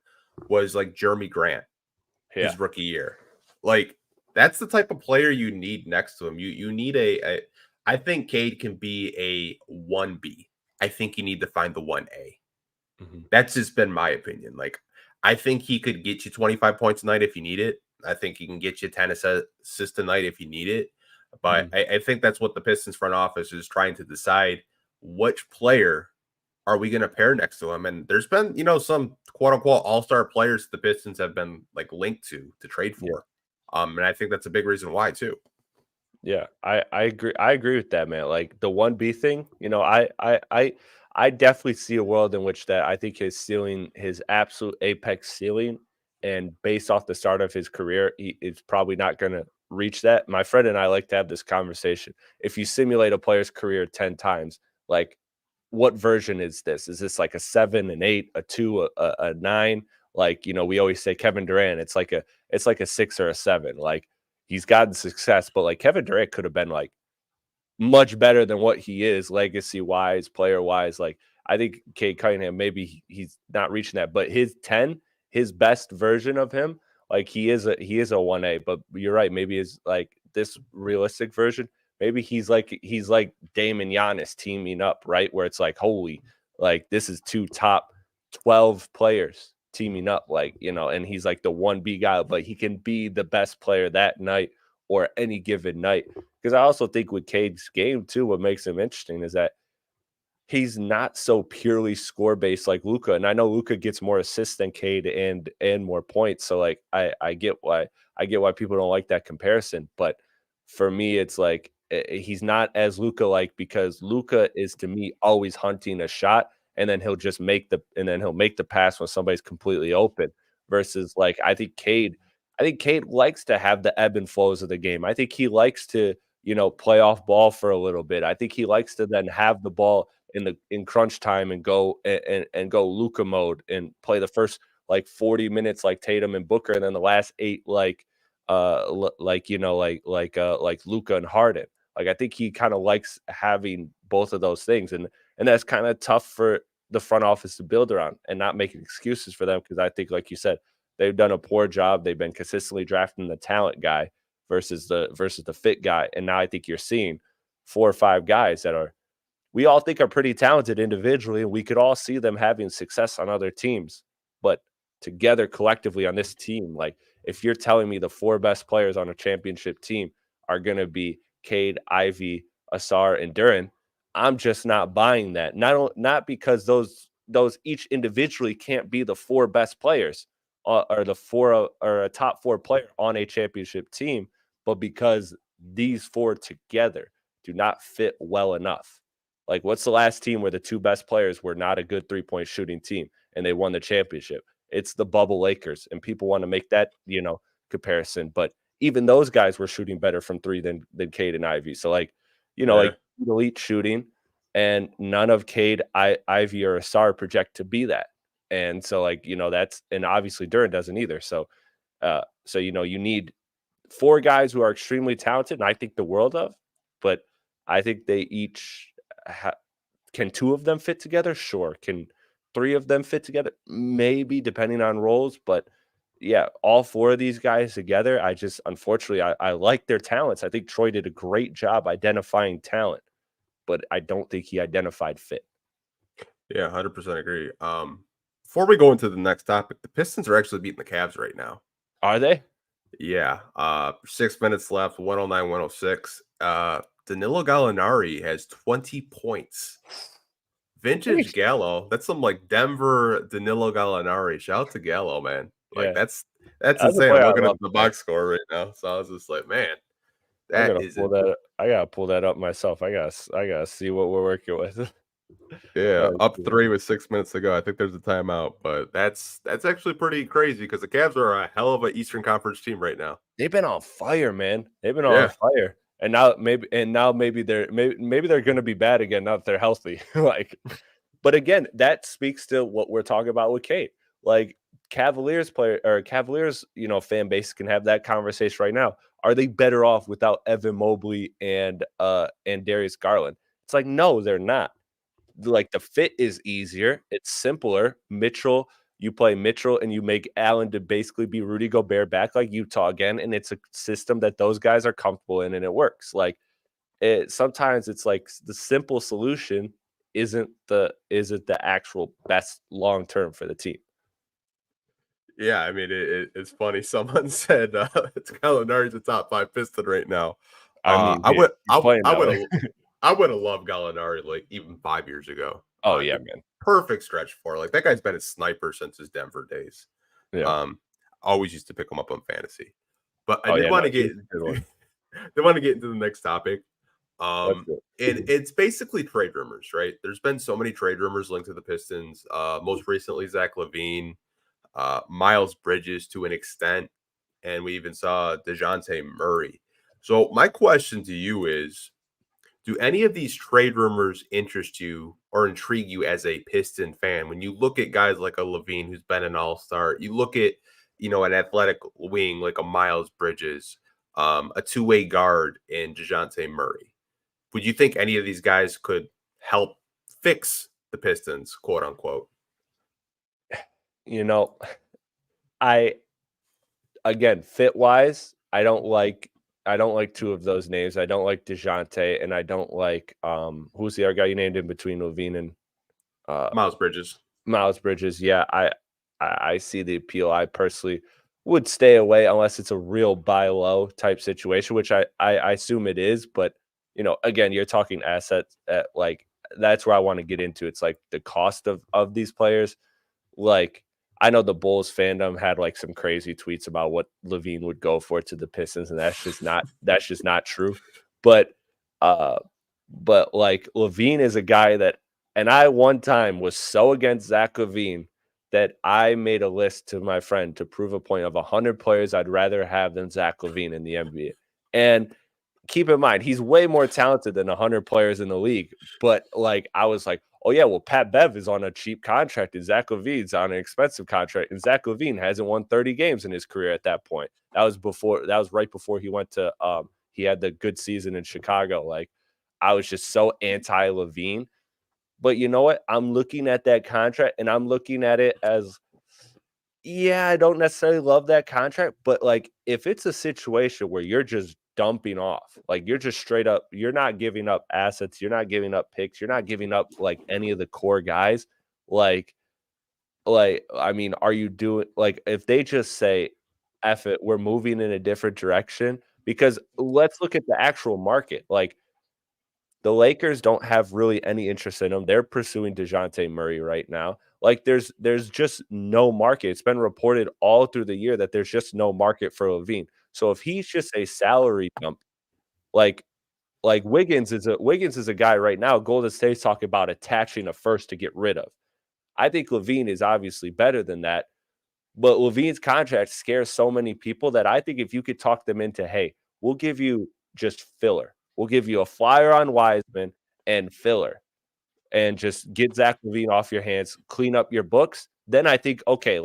was like Jeremy Grant Yeah. his rookie year. Like that's the type of player you need next to him. You need I think Cade can be a 1B. I think you need to find the 1A. Mhm. That's just been my opinion. Like I think he could get you 25 points a night if you need it. I think he can get you 10 assists a night if you need it. But Mhm. I think that's what the Pistons front office is trying to decide which player are we going to pair next to him? And there's been, some quote unquote all-star players the Pistons have been like linked to trade Yeah. for. And I think that's a big reason why too. Yeah, I agree. I agree with that, man. Like, the 1B thing, I definitely see a world in which that I think his ceiling, his absolute apex ceiling, and based off the start of his career, he is probably not going to reach that. My friend and I like to have this conversation. If you simulate a player's career 10 times, like, what version is this? Is this like a 7, an 8, a 2, a 9? Like, we always say Kevin Durant, it's like a 6 or a 7. Like, he's gotten success, but like Kevin Durant could have been like much better than what he is legacy wise, player wise. Like, I think Cade Cunningham, maybe he's not reaching that, but his 10, his best version of him, like he is a 1A, but you're right. Maybe is like this realistic version. Maybe he's like Dame and Giannis teaming up, right? Where it's like, holy, like this is two top 12 players teaming up, like, and he's like the 1B guy, but he can be the best player that night or any given night. Because I also think with Cade's game too, what makes him interesting is that he's not so purely score based like Luca. And I know Luca gets more assists than Cade and more points. So like I get why people don't like that comparison. But for me, it's like he's not as Luca like, because Luca is to me always hunting a shot, and then he'll make the pass when somebody's completely open. Versus like I think Cade likes to have the ebb and flows of the game. I think he likes to, play off ball for a little bit. I think he likes to then have the ball in crunch time and go Luca mode and play the first like 40 minutes like Tatum and Booker, and then the last 8 like like Luca and Harden. Like, I think he kind of likes having both of those things, and that's kind of tough for the front office to build around, and not making excuses for them, because I think, like you said, they've done a poor job. They've been consistently drafting the talent guy versus the fit guy, and now I think you're seeing 4 or 5 guys that we all think are pretty talented individually, and we could all see them having success on other teams. But together collectively on this team, like, if you're telling me the 4 best players on a championship team are going to be Cade, Ivy, Asar, and Duran, I'm just not buying that. Not because those each individually can't be the 4 best players, or the 4 or a top 4 player on a championship team, but because these 4 together do not fit well enough. Like, what's the last team where the 2 best players were not a good 3-point shooting team and they won the championship? It's the bubble Lakers, and people want to make that, comparison. But even those guys were shooting better from 3 than Cade and Ivy. So like, Yeah. like elite shooting, and none of Cade, Ivy, or Asar project to be that. And so like, that's, and obviously Duran doesn't either. So you need 4 guys who are extremely talented, and I think the world of, but I think they each can 2 of them fit together? Sure. Can 3 of them fit together? Maybe, depending on roles. But yeah, all 4 of these guys together, I just, unfortunately, I like their talents. I think Troy did a great job identifying talent, but I don't think he identified fit. Yeah, 100% agree. Before we go into the next topic, the Pistons are actually beating the Cavs right now. Are they? Yeah, 6 minutes left, 109, 106. Danilo Gallinari has 20 points. Vintage Sheesh. Gallo. That's some like Denver Danilo Gallinari. Shout out to Gallo, man. Like Yeah. that's That's a insane. I'm player I looking at love, the man. box score right now. So I was just like, man, I'm that gonna is pull it. that. I gotta pull that up myself. I gotta see what we're working with. Yeah, That's up cool. 3 with 6 minutes to go. I think there's a timeout, but that's actually pretty crazy because the Cavs are a hell of a Eastern Conference team right now. They've been on fire, man. They've been on Yeah, fire. And now maybe maybe they're gonna be bad again now that they're healthy. Like, but again, that speaks to what we're talking about with Kate. Like, Cavaliers, fan base can have that conversation right now. Are they better off without Evan Mobley and Darius Garland? It's like, no, they're not. Like, the fit is easier, it's simpler. You play Mitchell and you make Allen to basically be Rudy Gobert back like Utah again, and it's a system that those guys are comfortable in, and it works. Like, sometimes it's like the simple solution isn't the actual best long term for the team. yeah. I mean, it's funny. Someone said it's Gallinari's a top 5 Piston right now. I mean, I would he's playing I that would way. have I would have loved Gallinari like even 5 years ago. Oh yeah, The man. perfect stretch for like that guy's been a sniper since his Denver days. Yeah. Um, always used to pick him up on fantasy. But I Oh did yeah, no, want to he's get a good one. they want to get into the next topic. That's good. And it's basically trade rumors, right? There's been so many trade rumors linked to the Pistons. Most recently, Zach LaVine, Miles Bridges to an extent, and we even saw DeJounte Murray. So my question to you is, Do any of these trade rumors interest you or intrigue you as a Piston fan? When you look at guys like a Levine, who's been an all-star, you look at, an athletic wing like a Miles Bridges, a two-way guard in DeJounte Murray. Would you think any of these guys could help fix the Pistons, quote unquote? You know, I again, fit wise, I don't like two of those names. I don't like DeJounte and I don't like who's the other guy you named in between Levine and uh Miles Bridges. Miles Bridges. Yeah, I see the appeal. I personally would stay away unless it's a real buy low type situation, which I assume it is. But again, you're talking assets at like that's where I want to get into. It's like the cost of these players. Like I know the Bulls fandom had like some crazy tweets about what Levine would go for to the Pistons, and that's just not true. But uh like Levine is a guy that, and I one time was so against Zach Levine that I made a list to my friend to prove a point of 100 players I'd rather have than Zach Levine in the NBA. And keep in mind, he's way more talented than 100 players in the league. But like, I was like, oh yeah, well, Pat Bev is on a cheap contract and Zach Levine's on an expensive contract. And Zach Levine hasn't won 30 games in his career at that point. That was right before he went to, he had the good season in Chicago. Like, I was just so anti Levine. But you know what? I'm looking at that contract and I'm looking at it as, yeah, I don't necessarily love that contract, but like if it's a situation where you're just dumping off, like you're just straight up, you're not giving up assets, you're not giving up picks, you're not giving up like any of the core guys, like I mean, are you doing like if they just say, F it, we're moving in a different direction? Because let's look at the actual market. Like the Lakers don't have really any interest in him. They're pursuing DeJounte Murray right now. Like there's just no market. It's been reported all through the year that there's just no market for Levine. So if he's just a salary dump, like Wiggins is a guy right now. Golden State's talking about attaching a first to get rid of. I think Levine is obviously better than that, but Levine's contract scares so many people that I think if you could talk them into, hey, we'll give you just filler. We'll give you a flyer on Wiseman and filler and just get Zach Levine off your hands, clean up your books. Then I think, okay,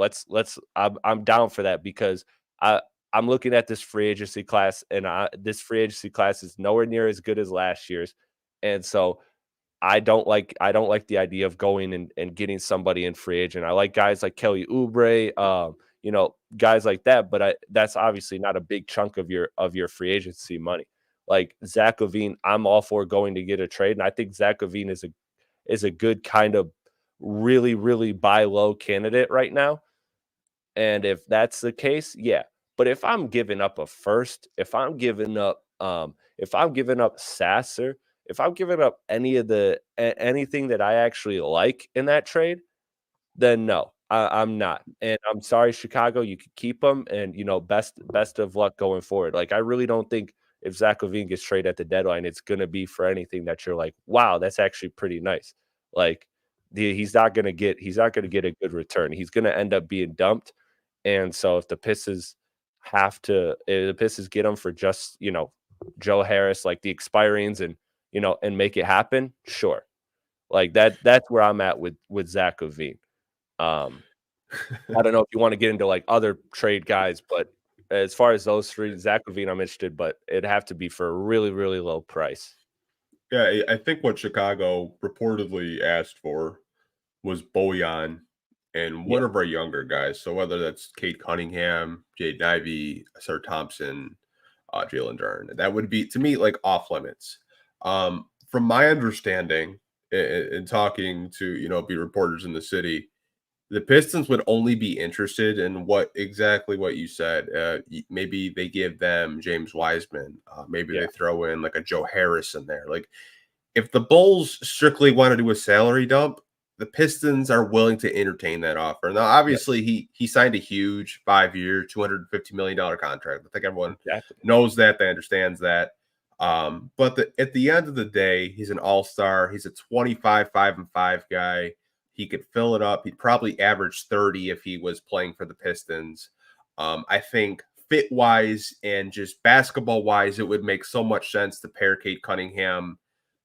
I'm down for that because I'm looking at this free agency class and this free agency class is nowhere near as good as last year's. And so I don't like the idea of going and getting somebody in free agent. I like guys like Kelly Oubre, guys like that, but that's obviously not a big chunk of your free agency money. Like Zach Levine, I'm all for going to get a trade, and I think Zach Levine is a good kind of really, really buy low candidate right now. And if that's the case, yeah. But if I'm giving up a first, if I'm giving up Sasser, if I'm giving up anything that I actually like in that trade, then no, I'm not. And I'm sorry, Chicago, you could keep him, and best of luck going forward. Like I really don't think if Zach Levine gets traded at the deadline, it's gonna be for anything that you're like, wow, that's actually pretty nice. Like he's not gonna get a good return. He's gonna end up being dumped. And so if the Pistons get him for just, Joe Harris, like the expirings and make it happen, sure. Like that's where I'm at with Zach Levine. Um, I don't know if you want to get into like other trade guys, but as far as those three, Zach Levine, I'm interested, but it'd have to be for a really, really low price. Yeah, I think what Chicago reportedly asked for was Bojan and Yeah, one of our younger guys. So whether that's Cade Cunningham, Jaden Ivey, Sir Thompson, Jalen Duren, that would be to me like off limits. From my understanding, in talking to be reporters in the city, the Pistons would only be interested in exactly what you said. Maybe they give them James Wiseman. Maybe yeah, they throw in like a Joe Harris in there. Like if the Bulls strictly want to do a salary dump, the Pistons are willing to entertain that offer. Now, yeah, obviously, he signed a huge 5-year, $250 million contract. I think everyone exactly. knows that. They understands that. But at the end of the day, he's an all-star. He's a 25, 5-5 guy. He could fill it up. He'd probably average 30 if he was playing for the Pistons. I think fit-wise and just basketball-wise, it would make so much sense to pair Cade Cunningham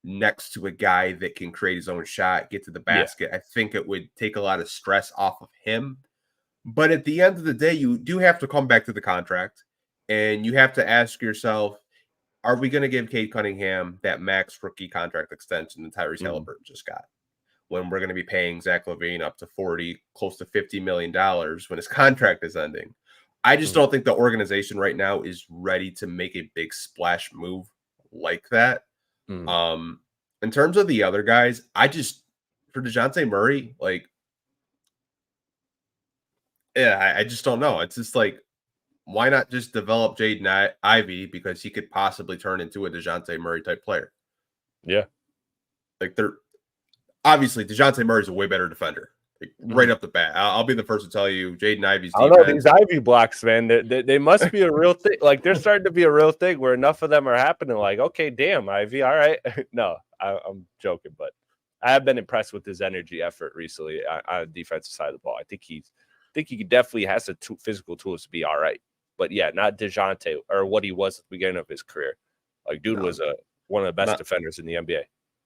next to a guy that can create his own shot, get to the Yeah. basket. I think it would take a lot of stress off of him. But at the end of the day, you do have to come back to the contract and you have to ask yourself, are we going to give Cade Cunningham that max rookie contract extension that Tyrese Mhm. Halliburton just got? When we're going to be paying Zach LaVine up to 40, close to $50 million when his contract is ending. I just Mhm. don't think the organization right now is ready to make a big splash move like that. Mhm. Um, in terms of the other guys, for DeJounte Murray, like, yeah, I just don't know. It's just like, why not just develop Jaden Ivey because he could possibly turn into a DeJounte Murray type player? Yeah. Like, they're obviously DeJounte Murray's a way better defender. Like, right Mhm. up the bat. I'll be the first to tell you, Jaden Ivey's I don't know, defense. these Ivy blocks, man, they must be a real thing. Like, they're starting to be a real thing where enough of them are happening. Like, okay, damn, Ivy, all right. No, I'm joking, but I have been impressed with his energy effort recently on the defensive side of the ball. I think he definitely has the physical tools to be all right. But yeah, not DeJounte or what he was at the beginning of his career. Like, dude No, was one of the best not defenders in the NBA.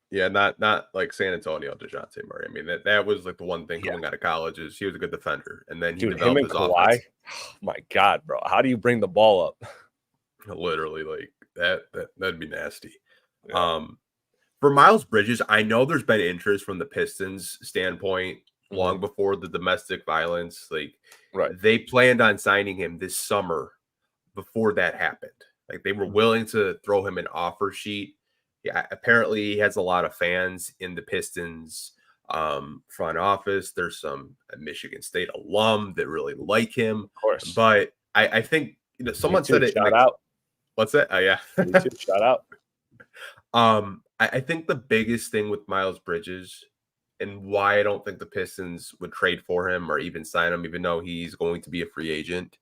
yeah, not like San Antonio DeJounte Murray. I mean, that was like the one thing Yeah, coming out of college is he was a good defender, and then he dude, him developed and his Kawhi. offense. Oh my God, bro, how do you bring the ball up? Literally, like that'd be nasty. Yeah, Um, for Miles Bridges, I know there's been interest from the Pistons standpoint hmm long before the domestic violence. Like right. they planned on signing him this summer before that happened. Like they were Mhm. willing to throw him an offer sheet. Yeah, apparently he has a lot of fans in the Pistons front office. There's some Michigan State alum that really like him, Of course. but I think Me someone too. said it in Shout the out. what's that? Oh yeah. Me too. Shout out. I think the biggest thing with Miles Bridges and why I don't think the Pistons would trade for him or even sign him, even though he's going to be a free agent,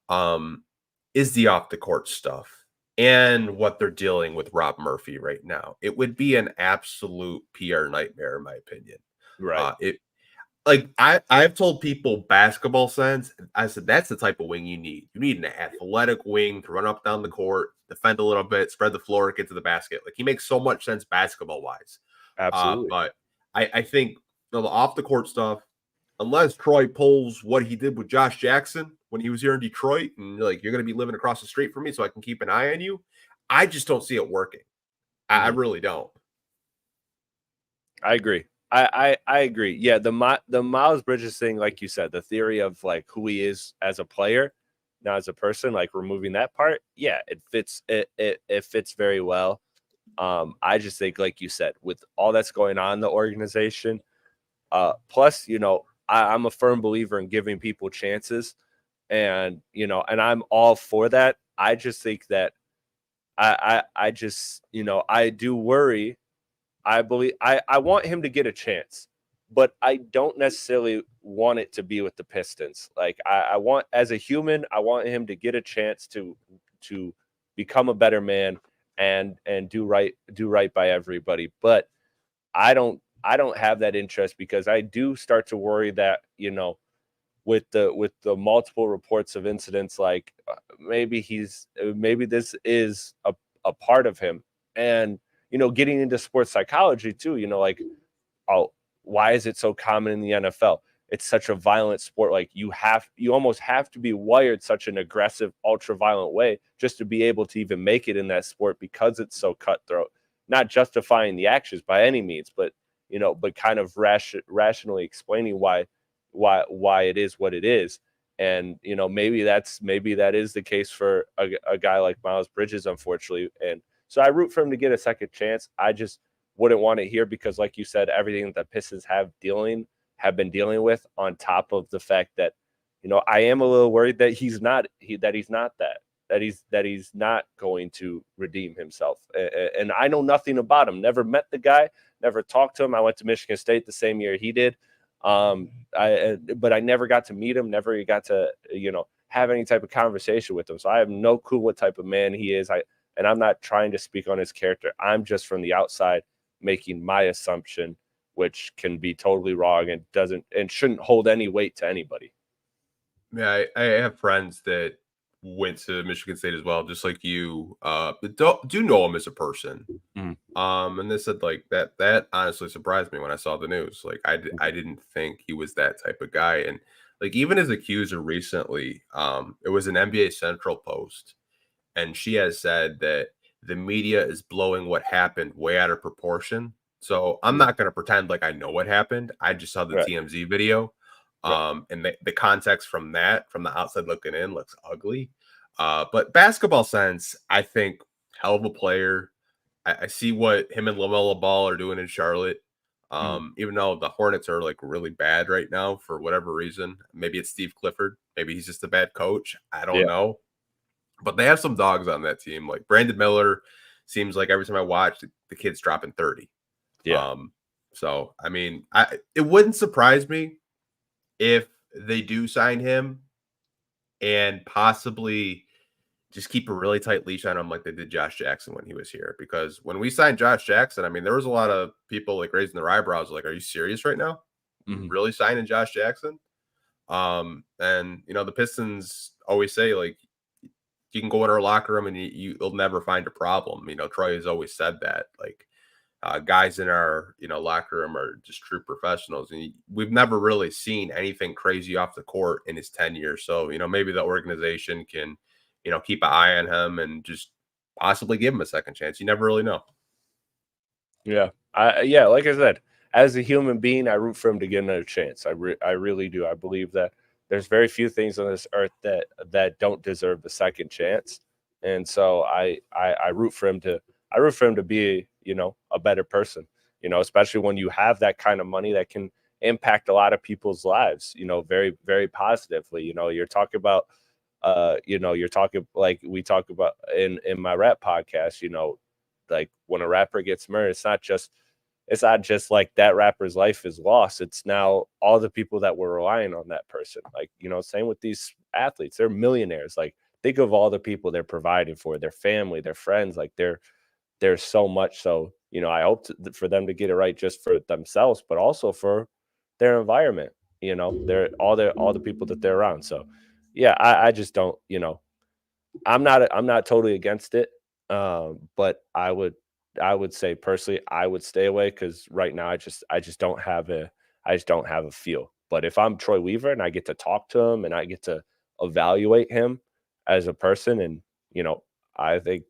um, is the off the court stuff and what they're dealing with Rob Murphy right now. It would be an absolute PR nightmare, in my opinion. Right. It like I've told people basketball sense. I said that's the type of wing you need. You need an athletic wing to run up down the court, defend a little bit, spread the floor, get to the basket. Like he makes so much sense basketball wise. Absolutely. But I think the off the court stuff, unless Troy pulls what he did with Josh Jackson when he was here in Detroit, and like you're going to be living across the street from me, so I can keep an eye on you. I just don't see it working. I Mhm. really don't. I agree. I agree. Yeah, the Miles Bridges thing, like you said, the theory of like who he is as a player, not as a person, like removing that part, yeah, it fits. It fits very well. I just think, like you said, with all that's going on in the organization, plus, I'm a firm believer in giving people chances, and and I'm all for that. I just think that I just I do worry. I believe I want him to get a chance, but I don't necessarily want it to be with the Pistons. Like I want, as a human, I want him to get a chance to become a better man and do right by everybody. But I don't have that interest because I do start to worry that with the multiple reports of incidents, like maybe this is a part of him, and getting into sports psychology too, like, oh, why is it so common in the NFL? It's such a violent sport. Like you almost have to be wired such an aggressive, ultra violent way just to be able to even make it in that sport because it's so cutthroat. Not justifying the actions by any means, but kind of rationally explaining why it is what it is. And maybe that is the case for a guy like Miles Bridges, unfortunately. And so I root for him to get a second chance. I just wouldn't want it here because, like you said, everything that the Pistons have been dealing with, on top of the fact that I am a little worried that he's not that he's not going to redeem himself. And I know nothing about him. Never met the guy. Never talked to him. I went to Michigan State the same year he did. But I never got to meet him. Never got to have any type of conversation with him. So I have no clue what type of man he is. And I'm not trying to speak on his character. I'm just from the outside making my assumption, which can be totally wrong and doesn't and shouldn't hold any weight to anybody. Yeah, I have friends that went to Michigan State as well, just like you. But do know him as a person. Mhm. And they said like that honestly surprised me when I saw the news. Like Mhm. I didn't think he was that type of guy. And like even his accuser recently, it was an NBA Central post, and she has said that the media is blowing what happened way out of proportion. So I'm Mhm. not going to pretend like I know what happened. I just saw the Right. TMZ video. Right. And the context from that, from the outside looking in, looks ugly. But basketball sense, I think hell of a player. I see what him and LaMelo Ball are doing in Charlotte. Mhm. Even though the Hornets are like really bad right now for whatever reason. Maybe it's Steve Clifford. Maybe he's just a bad coach. I don't Yeah. know. But they have some dogs on that team. Like Brandon Miller seems like every time I watch, the kid's dropping 30. Yeah. Um, so I mean, it wouldn't surprise me if they do sign him and possibly just keep a really tight leash on him like they did Josh Jackson when he was here. Because when we signed Josh Jackson, I mean, there was a lot of people like raising their eyebrows, like, "Are you serious right now? You Mhm. really signing Josh Jackson?" And the Pistons always say like you can go in our locker room and you'll never find a problem. Troy has always said that. Like guys in our locker room are just true professionals, and we've never really seen anything crazy off the court in his tenure. So maybe the organization can keep an eye on him and just possibly give him a second chance. You never really know. Yeah. Yeah, like I said, as a human being, I root for him to get another chance. I really do. I believe that there's very few things on this earth that don't deserve the second chance. And so I root for him to be, a better person, especially when you have that kind of money that can impact a lot of people's lives, very, very positively. You're talking like we talk about in my rap podcast, like when a rapper gets murdered, it's not just like that rapper's life is lost. It's now all the people that were relying on that person. Like, same with these athletes. They're millionaires. Like, think of all the people they're providing for, their family, their friends. Like, there's so much. So, I hope for them to get it right just for themselves, but also for their environment. They're all the people that they're around. So, yeah, I just don't. I'm not totally against it, but I would say personally I would stay away because right now I just don't have a feel. But if I'm Troy Weaver and I get to talk to him and I get to evaluate him as a person, and you know I think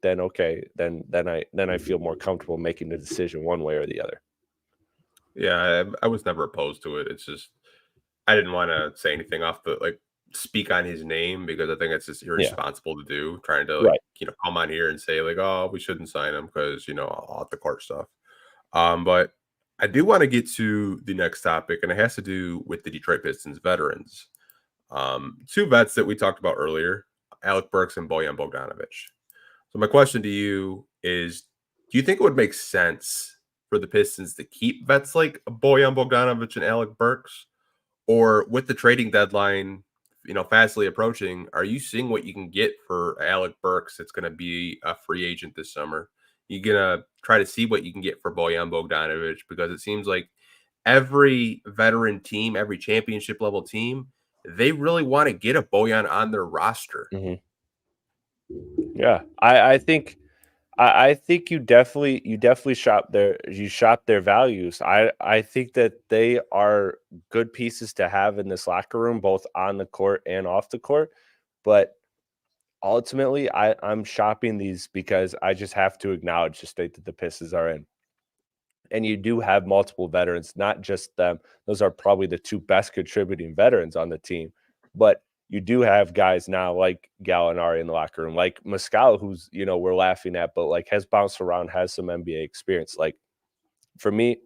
then okay, then I feel more comfortable making the decision one way or the other. Yeah, I was never opposed to it. It's just I didn't want to say anything off the like speak on his name because I think it's just Yeah, irresponsible to do. Trying to like right. come on here and say like, oh, we shouldn't sign him because off the court stuff. But I do want to get to the next topic, and it has to do with the Detroit Pistons veterans. Two vets that we talked about earlier, Alec Burks and Bojan Bogdanovic. So my question to you is, do you think it would make sense for the Pistons to keep vets like Bojan Bogdanovic and Alec Burks? Or with the trading deadline, fastly approaching, are you seeing what you can get for Alec Burks? It's going to be a free agent this summer. You gonna try to see what you can get for Bojan Bogdanovic because it seems like every veteran team, every championship level team, they really want to get a Bojan on their roster. Mhm. Yeah, I think you definitely shop their values. I think that they are good pieces to have in this locker room, both on the court and off the court. But ultimately, I'm shopping these because I just have to acknowledge the state that the Pistons are in. And you do have multiple veterans, not just them. Those are probably the two best contributing veterans on the team. But you do have guys now like Gallinari in the locker room, like Muscala, who's, we're laughing at, but like has bounced around, has some NBA experience. Like for me,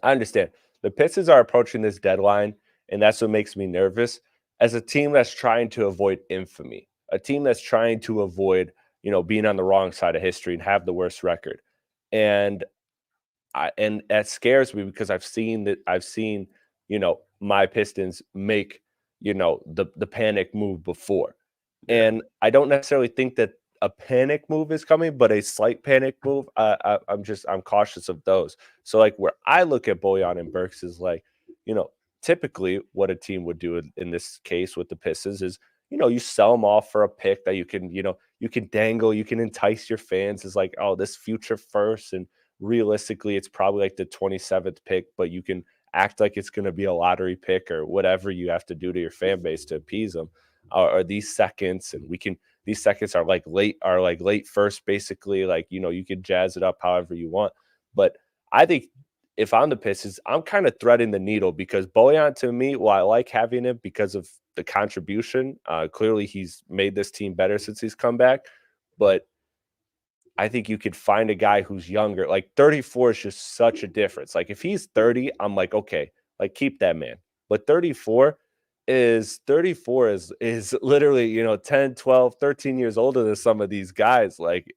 I understand the Pistons are approaching this deadline, and that's what makes me nervous as a team that's trying to avoid infamy, a team that's trying to avoid, being on the wrong side of history and have the worst record. And and that scares me because I've seen my Pistons make the panic move before, Yeah. and I don't necessarily think that a panic move is coming, but a slight panic move. I'm cautious of those. So like where I look at Boyan and Burks is like, you know typically what a team would do in this case with the Pistons is you sell them off for a pick that you can dangle, you can entice your fans as like, oh, this future first. And realistically, it's probably like the 27th pick, but you can act like it's going to be a lottery pick or whatever you have to do to your fan base to appease them. Or these seconds, and these seconds are like late first, basically. Like, you could jazz it up however you want. But I think if I'm the Pistons, I'm kind of threading the needle because Bojan, to me, while I like having him because of the contribution, clearly he's made this team better since he's come back. But I think you could find a guy who's younger. Like 34 is just such a difference. Like if he's 30, I'm like, okay, like keep that man. But 34 is literally, 10, 12, 13 years older than some of these guys. Like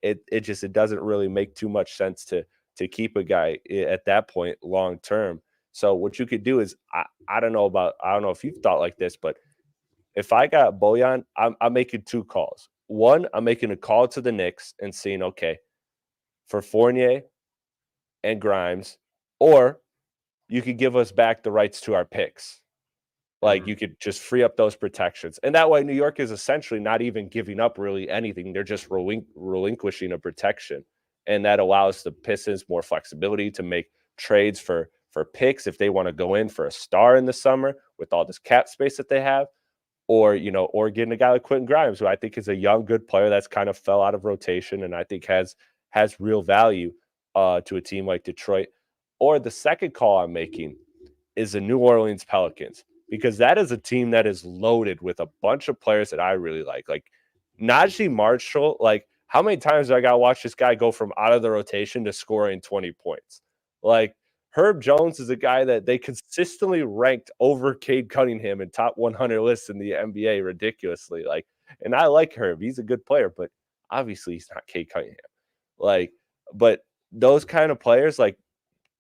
it doesn't really make too much sense to keep a guy at that point long term. So what you could do is I don't know if you've thought like this, but if I got Bojan, I'm making two calls. One, I'm making a call to the Knicks and seeing, okay, for Fournier and Grimes, or you could give us back the rights to our picks. Like Mhm. you could just free up those protections. And that way, New York is essentially not even giving up really anything. They're just relinquishing a protection. And that allows the Pistons more flexibility to make trades for picks if they want to go in for a star in the summer with all this cap space that they have, or getting a guy like Quentin Grimes, who I think is a young, good player that's kind of fell out of rotation and I think has real value to a team like Detroit. Or the second call I'm making is the New Orleans Pelicans, because that is a team that is loaded with a bunch of players that I really like. Like Najee Marshall, like how many times do I got to watch this guy go from out of the rotation to scoring 20 points? Like Herb Jones is a guy that they consistently ranked over Cade Cunningham in top 100 lists in the NBA ridiculously. Like, and I like Herb. He's a good player, but obviously he's not Cade Cunningham. Like, but those kind of players, like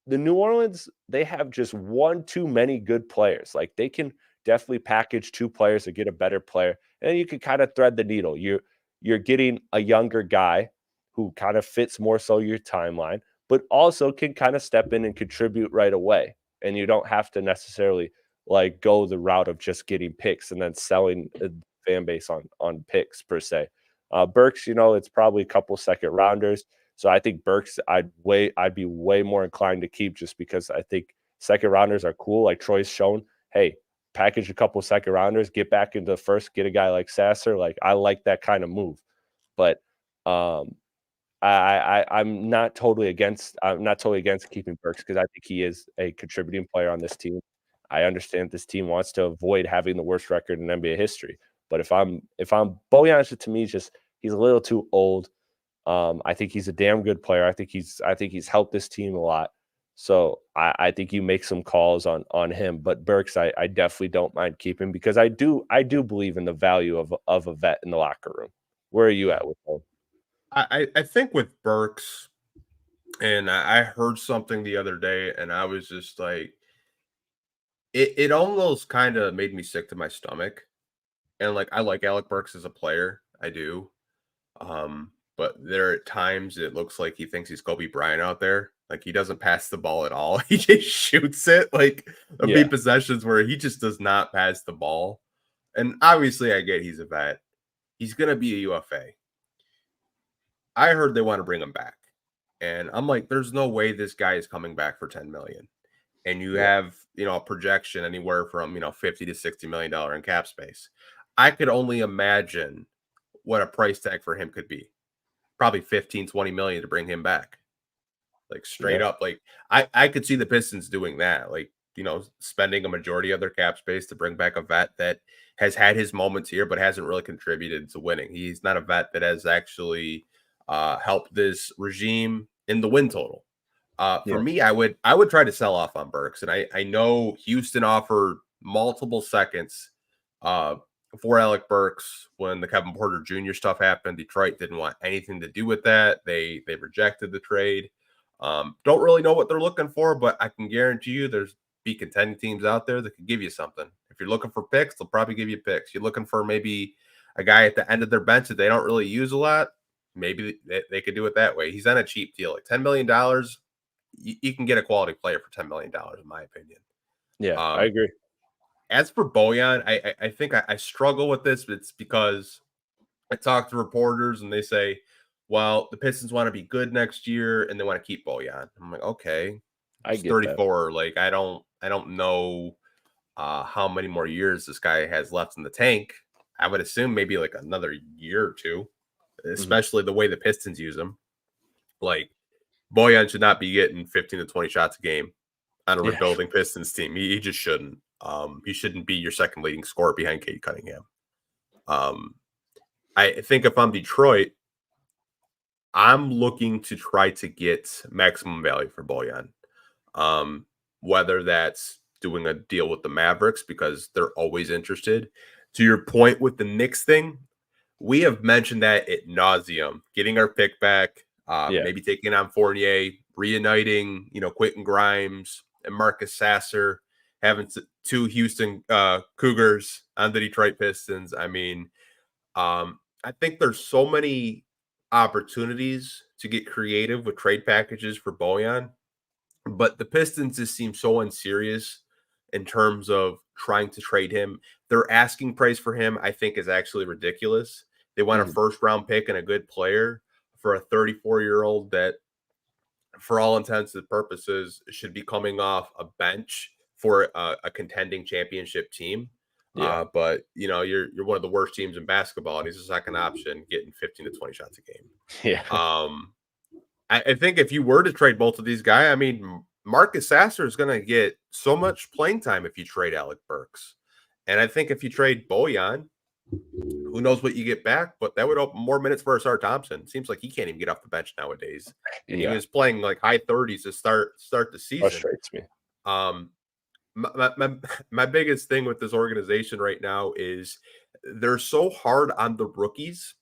the New Orleans, they have just one too many good players. Like they can definitely package two players to get a better player, and you can kind of thread the needle. You're getting a younger guy who kind of fits more so your timeline, but also can kind of step in and contribute right away. And you don't have to necessarily like go the route of just getting picks and then selling a fan base on picks per se. Burks, it's probably a couple second rounders. So I think Burks, I'd be way more inclined to keep just because I think second rounders are cool. Like Troy's shown, hey, package a couple second rounders, get back into the first, get a guy like Sasser. Like I like that kind of move. But um I'm not totally against keeping Burks because I think he is a contributing player on this team. I understand this team wants to avoid having the worst record in NBA history. But if I'm Bojan, to me, he's a little too old. I think he's a damn good player. I think he's helped this team a lot. So I think you make some calls on him. But Burks, I definitely don't mind keeping because I do believe in the value of a vet in the locker room. Where are you at with him? I think with Burks, and I heard something the other day, and I was just like, it almost kind of made me sick to my stomach. And like, I like Alec Burks as a player, I do. But there are times it looks like he thinks he's Kobe Bryant out there. Like he doesn't pass the ball at all. He just shoots it. Like there'll be Yeah, possessions where he just does not pass the ball. And obviously, I get he's a vet. He's gonna be a UFA. I heard they want to bring him back. And I'm like, there's no way this guy is coming back for 10 million. And you yeah, have, a projection anywhere from, 50 to 60 million dollar in cap space. I could only imagine what a price tag for him could be. Probably 15, 20 million to bring him back. Like straight yeah, up. Like I could see the Pistons doing that. Like, spending a majority of their cap space to bring back a vet that has had his moments here, but hasn't really contributed to winning. He's not a vet that has actually helped this regime in the win total. For yeah, me, I would try to sell off on Burks, and I know Houston offered multiple seconds uh, for Alec Burks when the Kevin Porter Jr. stuff happened. Detroit didn't want anything to do with that. They rejected the trade. Don't really know what they're looking for, but I can guarantee you there's be contending teams out there that could give you something. If you're looking for picks, they'll probably give you picks. You're looking for maybe a guy at the end of their bench that they don't really use a lot. Maybe they could do it that way. He's on a cheap deal, like $10 million. You can get a quality player for $10 million, in my opinion. yeah. I Um, agree. As for Bojan, I think I struggle with this, but it's because I talk to reporters and they say, well, the Pistons want to be good next year and they want to keep Bojan. I'm like, okay, I he's get that. 34. Like, I don't know how many more years this guy has left in the tank. I would assume maybe like another year or two, Mhm. especially the way the Pistons use him. Like, Bojan should not be getting 15 to 20 shots a game on a Yeah, rebuilding Pistons team. He just shouldn't. He shouldn't be your second leading scorer behind Cade Cunningham. Um, I think if I'm Detroit, I'm looking to try to get maximum value for Bojan. Um, whether that's doing a deal with the Mavericks because they're always interested. To your point with the Knicks thing, we have mentioned that at nauseum. Getting our pick back, yeah, maybe taking on Fournier, reuniting, Quentin Grimes and Marcus Sasser, having two Houston Cougars on the Detroit Pistons. I mean, I think there's so many opportunities to get creative with trade packages for Bojan, but the Pistons just seem so unserious in terms of trying to trade him. Their asking price for him, I think, is actually ridiculous. They want a mhm, first round pick and a good player for a 34-year-old that, for all intents and purposes, should be coming off a bench for a contending championship team. yeah, But you're one of the worst teams in basketball, and he's a second option, getting 15 to 20 shots a game. yeah, Um, I think if you were to trade both of these guys, I mean, Marcus Sasser is going to get so much playing time if you trade Alec Burks, and I think if you trade Bojan, who knows what you get back, but that would open more minutes for Asar Thompson. It seems like he can't even get off the bench nowadays, and he yeah. was playing like high 30s to start the season. Frustrates me. Um, my biggest thing with this organization right now is they're so hard on the rookies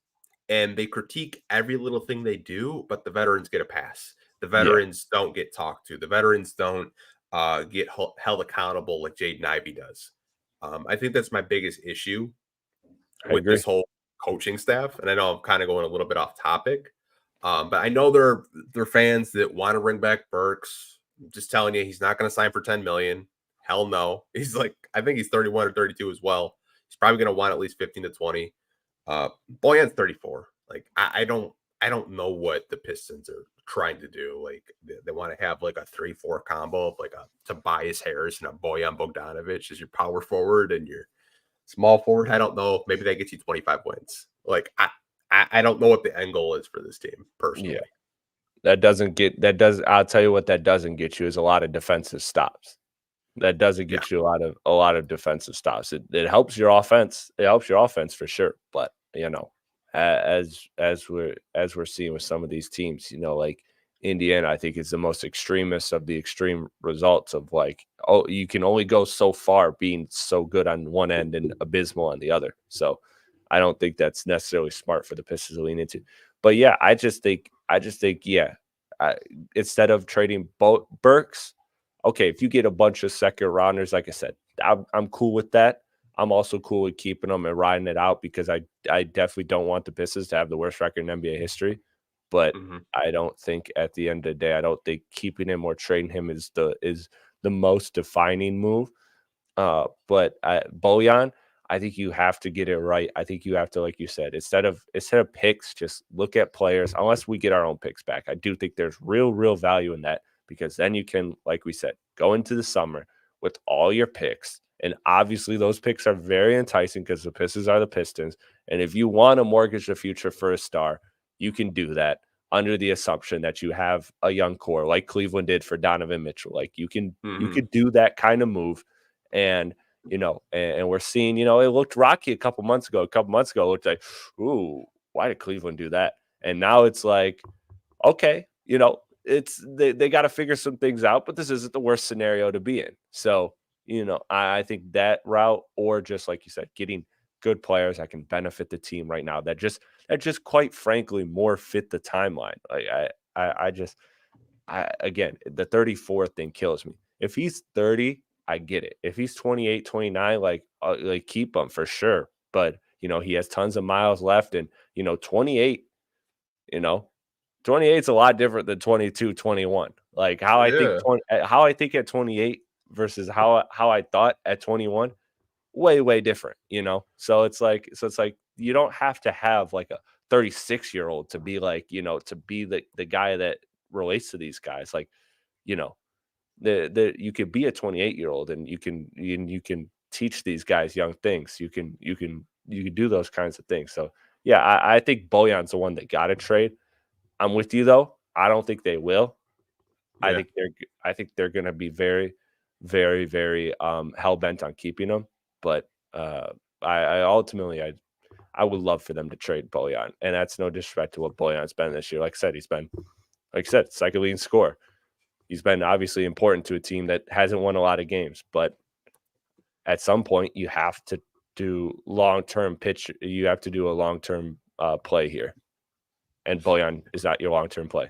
and they critique every little thing they do, but the veterans get a pass. The Yeah, veterans don't get talked to. The veterans don't get held accountable like Jaden Ivey does. I think that's my biggest issue I with agree. this whole coaching staff. And I know I'm kind of going a little bit off topic, but I know there are fans that want to bring back Burks. I'm just telling you, he's not going to sign for 10 million. Hell no. He's like, I think he's 31 or 32 as well. He's probably going to want at least 15 to 20. Boyan's 34. Like I don't know what the Pistons are trying to do. Like they want to have like a 3-4 combo of like a Tobias Harris and a Boyan Bogdanovic as your power forward and your small forward. I don't know. Maybe that gets you 25 wins. Like I don't know what the end goal is for this team Yeah. personally. I'll tell you what that doesn't get you is a lot of defensive stops. That doesn't Yeah. get you a lot of defensive stops. It helps your offense. It helps your offense for sure. But as we're seeing with some of these teams, like Indiana, I think is the most extremist of the extreme results of like, oh, you can only go so far being so good on one end and abysmal on the other. So I don't think that's necessarily smart for the Pistons to lean into. But yeah, I just think, yeah, I, instead of trading Burks, okay, if you get a bunch of second rounders, like I said, I'm cool with that. I'm also cool with keeping them and riding it out because I definitely don't want the Pistons to have the worst record in NBA history. But Hmm. I don't think at the end of the day, I don't think keeping him or trading him is the most defining move. But Bojan, I think you have to get it right. I think you have to, like you said, instead of picks, just look at players. Unless we get our own picks back, I do think there's real value in that because then you can, like we said, go into the summer with all your picks. And obviously, those picks are very enticing because the Pistons are the Pistons. And if you want to mortgage the future for a star, you can do that under the assumption that you have a young core like Cleveland did for Donovan Mitchell. Like you Hmm. could do that kind of move and and we're seeing, it looked rocky a couple months ago. A couple months ago, it looked like, ooh, why did Cleveland do that? And now it's like, okay, they got to figure some things out, but this isn't the worst scenario to be in. So, I think that route, or just like you said, getting good players that can benefit the team right now that just quite frankly more fit the timeline. Like I just again, the 34 thing kills me. If he's 30, I get it. If he's 28, 29, like keep him for sure. But, he has tons of miles left and, 28, you know, 28 is a lot different than 22, 21. Like how I think Yeah. 20, how I think at 28 versus how I thought at 21. way, way different, you know? So it's like you don't have to have like a 36-year-old to be like, to be the guy that relates to these guys. Like, you know, the you could be a 28-year-old and you can teach these guys young things. You can do those kinds of things. So yeah, I think Bojan's the one that got to trade. I'm with you though. I don't think they will. Yeah, I think they're going to be very, very, very hell bent on keeping him. But I ultimately I would love for them to trade Bojan, and that's no disrespect to what Bojan's been this year. Like I said, second leading scorer. He's been obviously important to a team that hasn't won a lot of games, but at some point you have to do long term pitch. You have to do a long term play here, and Bojan is not your long term play.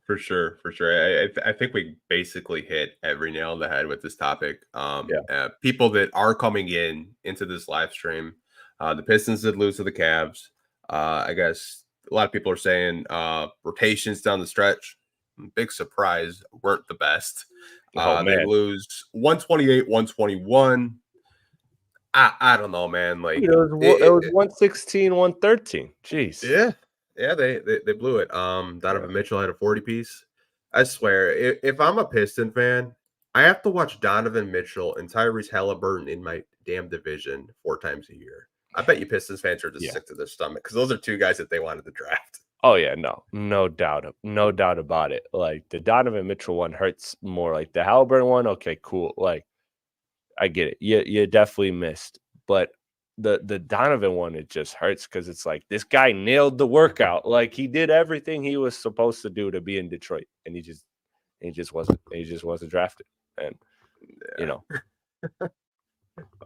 for sure, for sure. I think we basically hit every nail on the head with this topic. Yeah. People that are coming into this live stream, the Pistons did lose to the Cavs. I guess a lot of people are saying rotations down the stretch. Big surprise, weren't the best. Oh They man, lose 128, 121. I don't know, man. dude, Like it was 116, 113. Jeez. yeah, yeah, they blew it. Yeah. Donovan Mitchell had a 40 piece. I swear, if I'm a Piston fan, I have to watch Donovan Mitchell and Tyrese Halliburton in my damn division 4 times a year. I bet you Pistons fans are just Yeah. sick to their stomach because those are 2 guys that they wanted to draft. Oh yeah, no doubt about it. Like the Donovan Mitchell one hurts more. Like the Halliburton one, okay, cool. Like I get it. You definitely missed, but the Donovan one, it just hurts because it's like this guy nailed the workout. Like he did everything he was supposed to do to be in Detroit, and he just wasn't drafted. And you Yeah. know,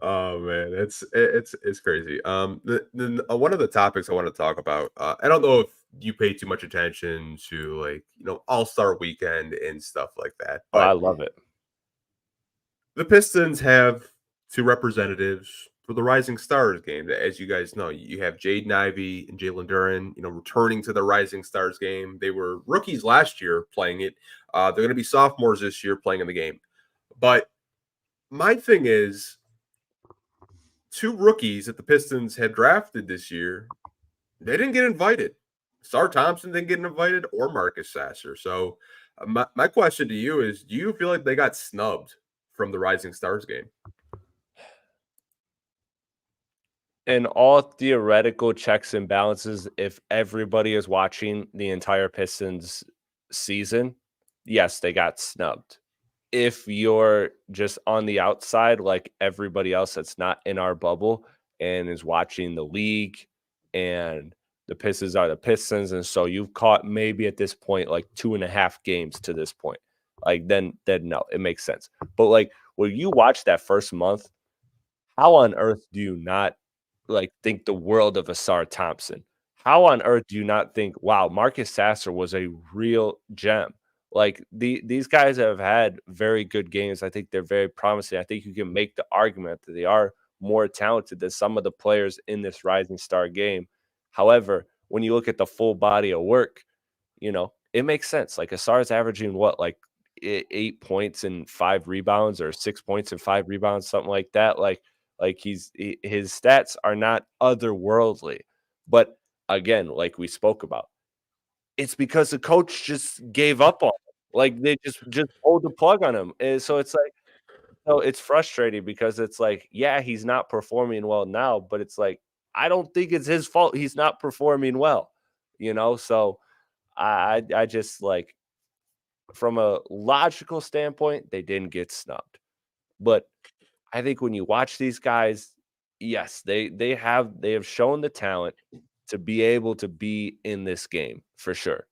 Oh man, it's crazy. One of the topics I want to talk about. I don't know if you pay too much attention to like All Star Weekend and stuff like that, oh, I but love it. the Pistons have 2 representatives for the Rising Stars game. As you guys know, you have Jaden Ivey and Jalen Duren, returning to the Rising Stars game. They were rookies last year playing it. They're going to be sophomores this year playing in the game. But my thing is, 2 rookies that the Pistons had drafted this year, they didn't get invited. Sar Thompson didn't get invited, or Marcus Sasser. So, my question to you is: do you feel like they got snubbed from the Rising Stars game? In all theoretical checks and balances, if everybody is watching the entire Pistons season, yes, they got snubbed. If you're just on the outside, like everybody else that's not in our bubble and is watching the league, and the Pistons are the Pistons, and so you've caught maybe at this point like 2.5 games to this point, like then no, it makes sense. But like when you watch that first month, how on earth do you not like think the world of Asar Thompson? How on earth do you not think, wow, Marcus Sasser was a real gem? Like these guys have had very good games. I think they're very promising. I think you can make the argument that they are more talented than some of the players in this Rising Star game. However, when you look at the full body of work, it makes sense. Like Asar's averaging what, like 8 points and 5 rebounds, or 6 points and 5 rebounds, something like that. Like his stats are not otherworldly. But again, like we spoke about, it's because the coach just gave up on him. Like they just pulled the plug on him. And so it's like, it's frustrating because it's like, yeah, he's not performing well now, but it's like, I don't think it's his fault he's not performing well. So I just like, from a logical standpoint, they didn't get snubbed. But I think when you watch these guys, yes, they have shown the talent to be able to be in this game for sure.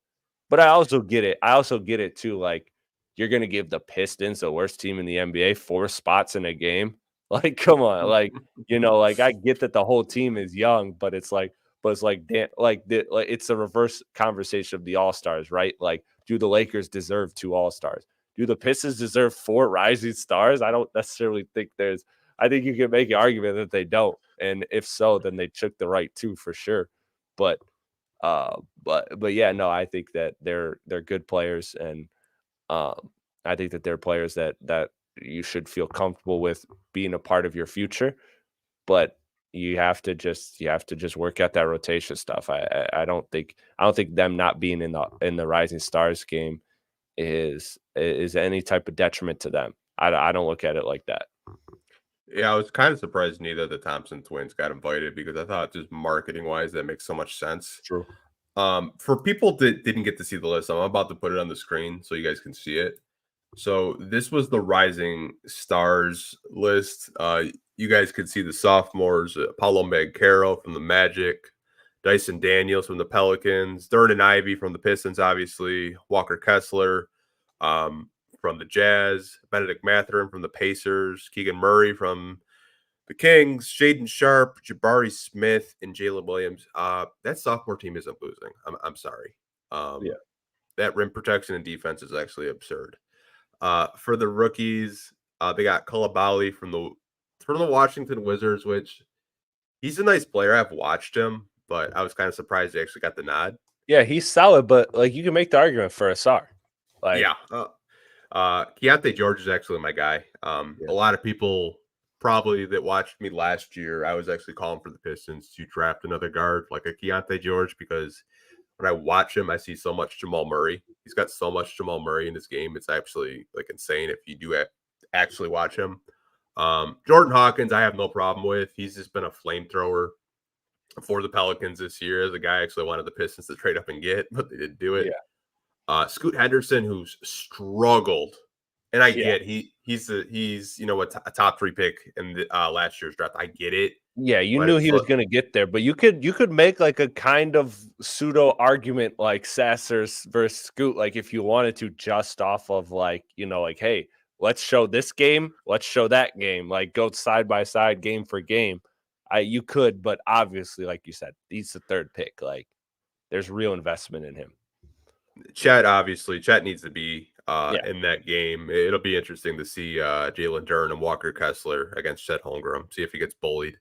But I also get it. I also get it too. Like, you're gonna give the Pistons, the worst team in the NBA, 4 spots in a game. Like, come on. Like, like I get that the whole team is young, but it's like damn, like it's the reverse conversation of the All Stars, right? Like, do the Lakers deserve 2 All Stars? Do the Pistons deserve 4 rising stars? I don't necessarily think there's. I think you can make an argument that they don't, and if so, then they took the right two for sure. But but yeah, no, I think that they're good players, and um, I think that they're players that feel comfortable with being a part of your future, but you have to just work at that rotation stuff. I don't think them not being in the Rising Stars game is any type of detriment to them. I don't look at it like that. Yeah, I was kind of surprised neither of the Thompson twins got invited because I thought just marketing wise that makes so much sense. True. For people that didn't get to see the list, I'm about to put it on the screen so you guys can see it. So this was the Rising Stars list. You guys could see the sophomores: Paulo Magcaro from the Magic, Dyson Daniels from the Pelicans, Durden and Ivey from the Pistons, obviously Walker Kessler from the Jazz, Benedict Mathurin from the Pacers, Keegan Murray from the Kings, Jaden Sharp, Jabari Smith, and Jalen Williams. That sophomore team isn't losing. I'm sorry. Yeah. That rim protection and defense is actually absurd. For the rookies, they got Coulibaly from the Washington Wizards, which he's a nice player. I've watched him, but I was kind of surprised he actually got the nod. Yeah, he's solid, but like you can make the argument for Asar. Like, Yeah. Keontae George is actually my guy. yeah, A lot of people probably that watched me last year, I was actually calling for the Pistons to draft another guard like a Keontae George because when I watch him, I see so much Jamal Murray. He's got so much Jamal Murray in this game. It's actually like insane if you do actually watch him. Jordan Hawkins, I have no problem with. He's just been a flamethrower for the Pelicans this year. As a guy, I actually wanted the Pistons to trade up and get, but they didn't do it. yeah, Scoot Henderson, who's struggled, and I yeah. get he's a top 3 pick in the, last year's draft. I get it, Yeah, you but knew it's he was gonna get there, but you could make like a kind of pseudo argument like Sassers versus Scoot, like if you wanted to, just off of like, like, hey, let's show this game, let's show that game, like go side by side, game for game. You could, but obviously, like you said, he's the third pick. Like there's real investment in him. Chet needs to be Yeah, in that game. It'll be interesting to see Jalen Duren and Walker Kessler against Chet Holmgren. See if he gets bullied.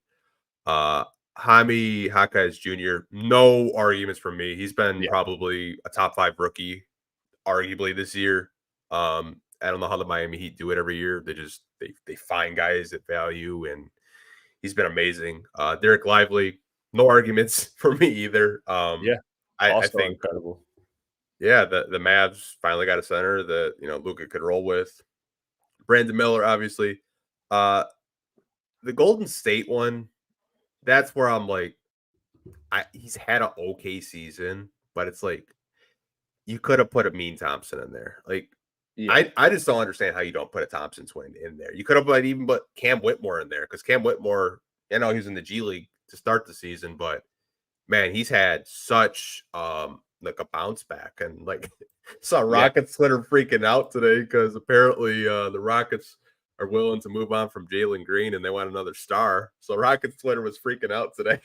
Uh, Jaime Jaquez Jr. No arguments from me. He's been yeah, probably a top 5 rookie, arguably this year. I don't know how the Miami Heat do it every year. They find guys at value, and he's been amazing. Derek Lively, no arguments for me either. yeah. I Also think incredible. yeah, the Mavs finally got a center that Luka could roll with. Brandon Miller, obviously. Uh, the Golden State one, that's where I'm like, he's had an okay season, but it's like you could have put a Mean Thompson in there. Like Yeah, I just don't understand how you don't put a Thompson twin in there. You could have even put Cam Whitmore in there because Cam Whitmore, he was in the G League to start the season, but man, he's had such like a bounce back, and like saw yeah. Rockets Twitter freaking out today because apparently the Rockets are willing to move on from Jalen Green and they want another star. So Rockets Twitter was freaking out today.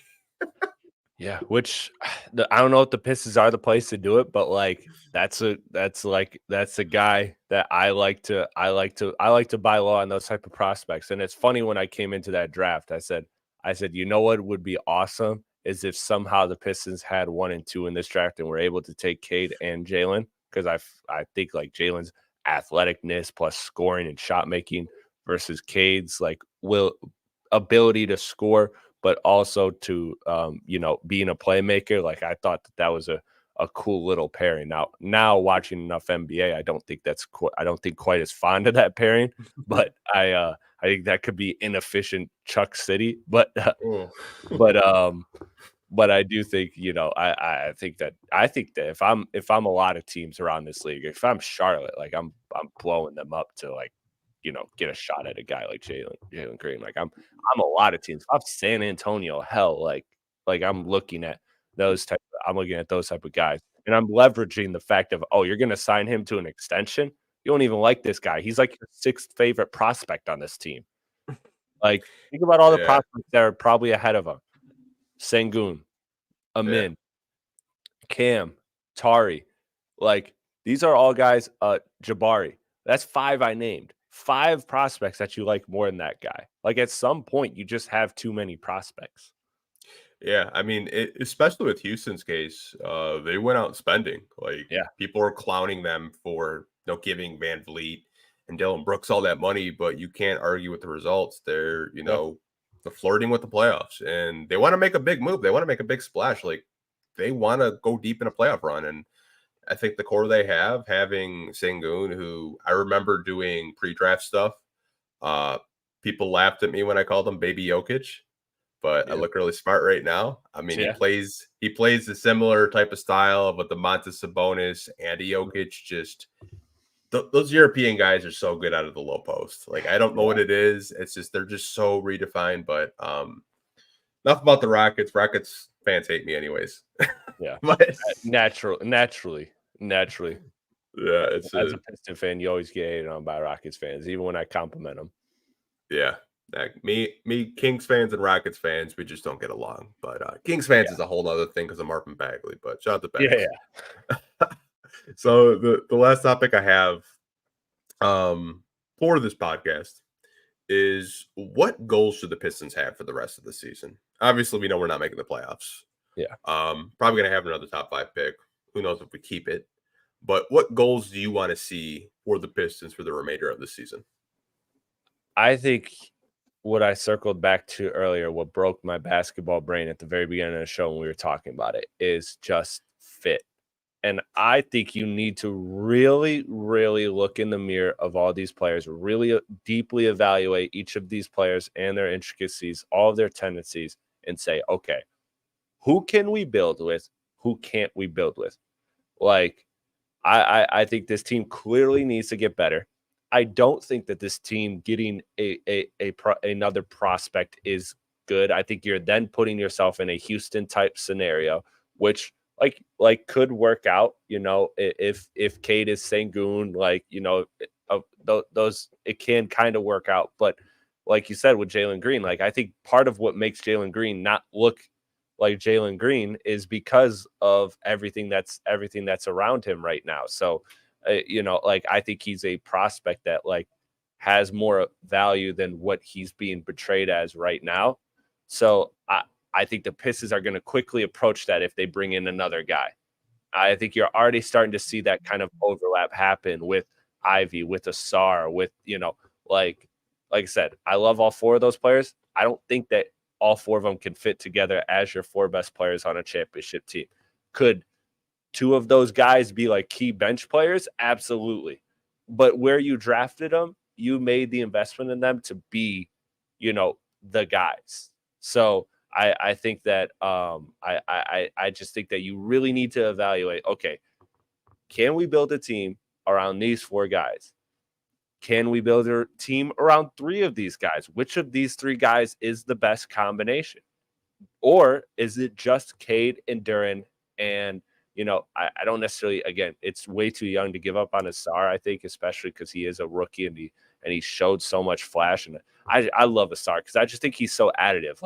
Yeah, which I don't know if the Pistons are the place to do it, but like that's a guy that I like to buy low on those type of prospects. And it's funny, when I came into that draft, I said, you know what would be awesome is if somehow the Pistons had 1 and 2 in this draft and were able to take Cade and Jalen, because I think like Jalen's athleticness plus scoring and shot making versus Cade's like ability to score, but also to being a playmaker. Like I thought that was a cool little pairing. Now watching enough NBA, I don't think quite as fond of that pairing, but I think that could be inefficient Chuck City. But Oh. but I do think, I think that if I'm a lot of teams around this league, if I'm Charlotte, like I'm blowing them up to like, get a shot at a guy like Jalen Green. Like I'm a lot of teams. I'm San Antonio, hell, like I'm looking at I'm looking at those type of guys. And I'm leveraging the fact of, oh, you're gonna sign him to an extension. You don't even like this guy. He's like your 6th favorite prospect on this team. Like, think about all the Yeah. prospects that are probably ahead of him. Sengun, Yeah. Amin, Cam, Tari. Like, these are all guys, Jabari. That's 5 I named. 5 prospects that you like more than that guy. Like, at some point, you just have too many prospects. Yeah, I mean, especially with Houston's case, they went out spending. Like Yeah. people were clowning them for giving Van Vliet and Dylan Brooks all that money, but you can't argue with the results. They're, they're flirting with the playoffs, and they want to make a big move. They want to make a big splash. Like, they want to go deep in a playoff run. And I think the core they have, having Sengun, who I remember doing pre-draft stuff. People laughed at me when I called him Baby Jokic, but I Yeah. look really smart right now. I mean, Yeah. he plays a similar type of style, but the Montes Sabonis and Jokic just those European guys are so good out of the low post. Like, I don't know what it is. It's just they're just so redefined. But enough about the Rockets. Rockets fans hate me anyways. Yeah. But Naturally. Yeah, it's As a Piston fan, you always get hated on by Rockets fans, even when I compliment them. yeah. Like, me, Kings fans and Rockets fans, we just don't get along. But Kings fans is a whole other thing because of Marvin Bagley. But shout out to Bagley. Yeah. So the last topic I have for this podcast is, what goals should the Pistons have for the rest of the season? Obviously, we know we're not making the playoffs. Yeah. Probably gonna have another top 5 pick. Who knows if we keep it? But what goals do you want to see for the Pistons for the remainder of the season? I think what I circled back to earlier, what broke my basketball brain at the very beginning of the show when we were talking about it, is just fit. And I think you need to really, really look in the mirror of all these players, really deeply evaluate each of these players and their intricacies, all of their tendencies, and say, okay, who can we build with? Who can't we build with? Like, I think this team clearly needs to get better. I don't think that this team getting another prospect is good. I think you're then putting yourself in a Houston type scenario, which could work out. If Cade is Sengun, those it can kind of work out. But like you said with Jalen Green, I think part of what makes Jalen Green not look like Jalen Green is because of everything that's around him right now. So, I think he's a prospect that has more value than what he's being portrayed as right now. So I think the Pistons are going to quickly approach that if they bring in another guy. I think you're already starting to see that kind of overlap happen with Ivey, with Asar, with, like I said, I love all 4 of those players. I don't think that all 4 of them can fit together as your 4 best players on a championship team. Could 2 of those guys be key bench players? Absolutely. But where you drafted them, you made the investment in them to be, the guys. So I think that I just think that you really need to evaluate, okay, can we build a team around these 4 guys? Can we build a team around 3 of these guys? Which of these 3 guys is the best combination? Or is it just Cade and Duren? And, I don't necessarily, again, it's way too young to give up on Asar, I think, especially because he is a rookie and he showed so much flash. And I love Asar because I just think he's so additive.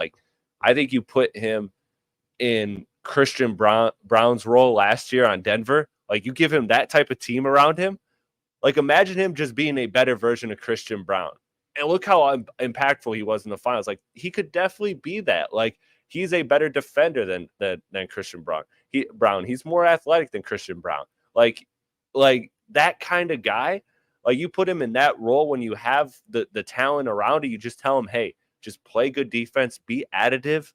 I think you put him in Christian Brown's role last year on Denver. You give him that type of team around him. Imagine him just being a better version of Christian Brown. And look how impactful he was in the finals. He could definitely be that. He's a better defender than Christian Brown. He's more athletic than Christian Brown. Like that kind of guy. You put him in that role when you have the talent around you. You just tell him, hey, just play good defense, be additive.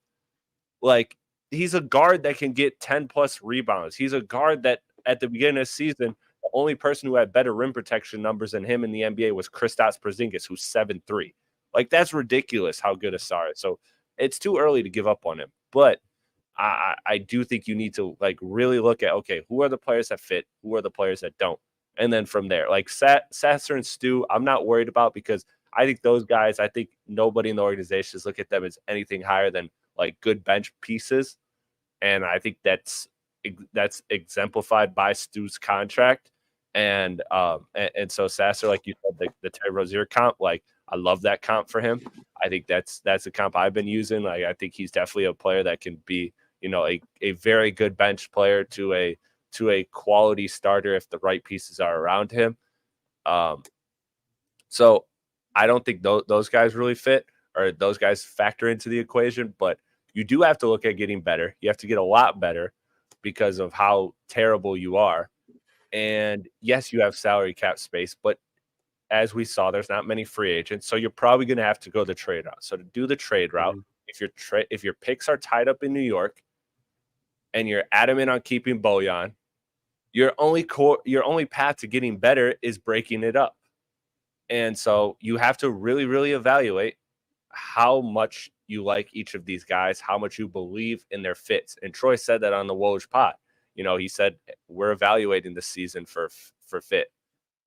He's a guard that can get 10 plus rebounds. He's a guard that at the beginning of the season, the only person who had better rim protection numbers than him in the NBA was Kristaps Porzingis, who's 7'3". That's ridiculous how good Asar is. So it's too early to give up on him. But I do think you need to really look at, okay, who are the players that fit? Who are the players that don't? And then from there, Sasser and Stu, I'm not worried about because I think those guys, I think nobody in the organization look at them as anything higher than good bench pieces. And I think that's exemplified by Stu's contract. And so Sasser, like you said, the Terry Rozier comp, I love that comp for him. I think that's a comp I've been using. I think he's definitely a player that can be, a very good bench player to a quality starter if the right pieces are around him. So I don't think those guys really fit, or those guys factor into the equation, but you do have to look at getting better. You have to get a lot better because of how terrible you are. And yes, you have salary cap space, but as we saw, there's not many free agents, so you're probably going to have to go the trade route. So to do the trade route, if your picks are tied up in New York and you're adamant on keeping Bojan, your only path to getting better is breaking it up. And so you have to really, really evaluate how much you like each of these guys, how much you believe in their fits. And Troy said that on the Woj pod. He said we're evaluating the season for fit.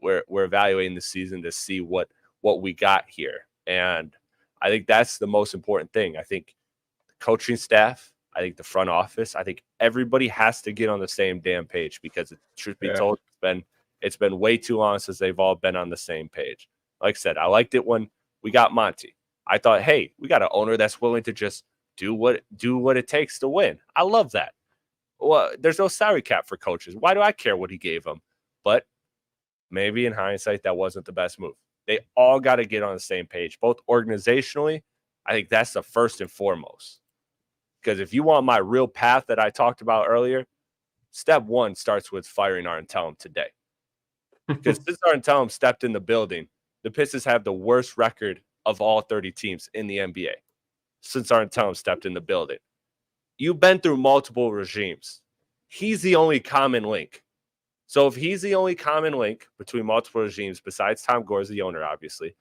We're evaluating the season to see what we got here. And I think that's the most important thing. I think the coaching staff, I think the front office, I think everybody has to get on the same damn page, because truth be told, it's been way too long since they've all been on the same page. Like I said, I liked it when we got Monty. I thought, hey, we got an owner that's willing to just do what it takes to win. I love that. Well, there's no salary cap for coaches. Why do I care what he gave them? But maybe in hindsight, that wasn't the best move. They all got to get on the same page, both organizationally. I think that's the first and foremost. Because if you want my real path that I talked about earlier, step one starts with firing Arntellum today. Because since Arntellum stepped in the building, the Pistons have the worst record of all 30 teams in the NBA since Arntellum stepped in the building. You've been through multiple regimes. He's the only common link. So if he's the only common link between multiple regimes, besides Tom Gore's the owner, obviously,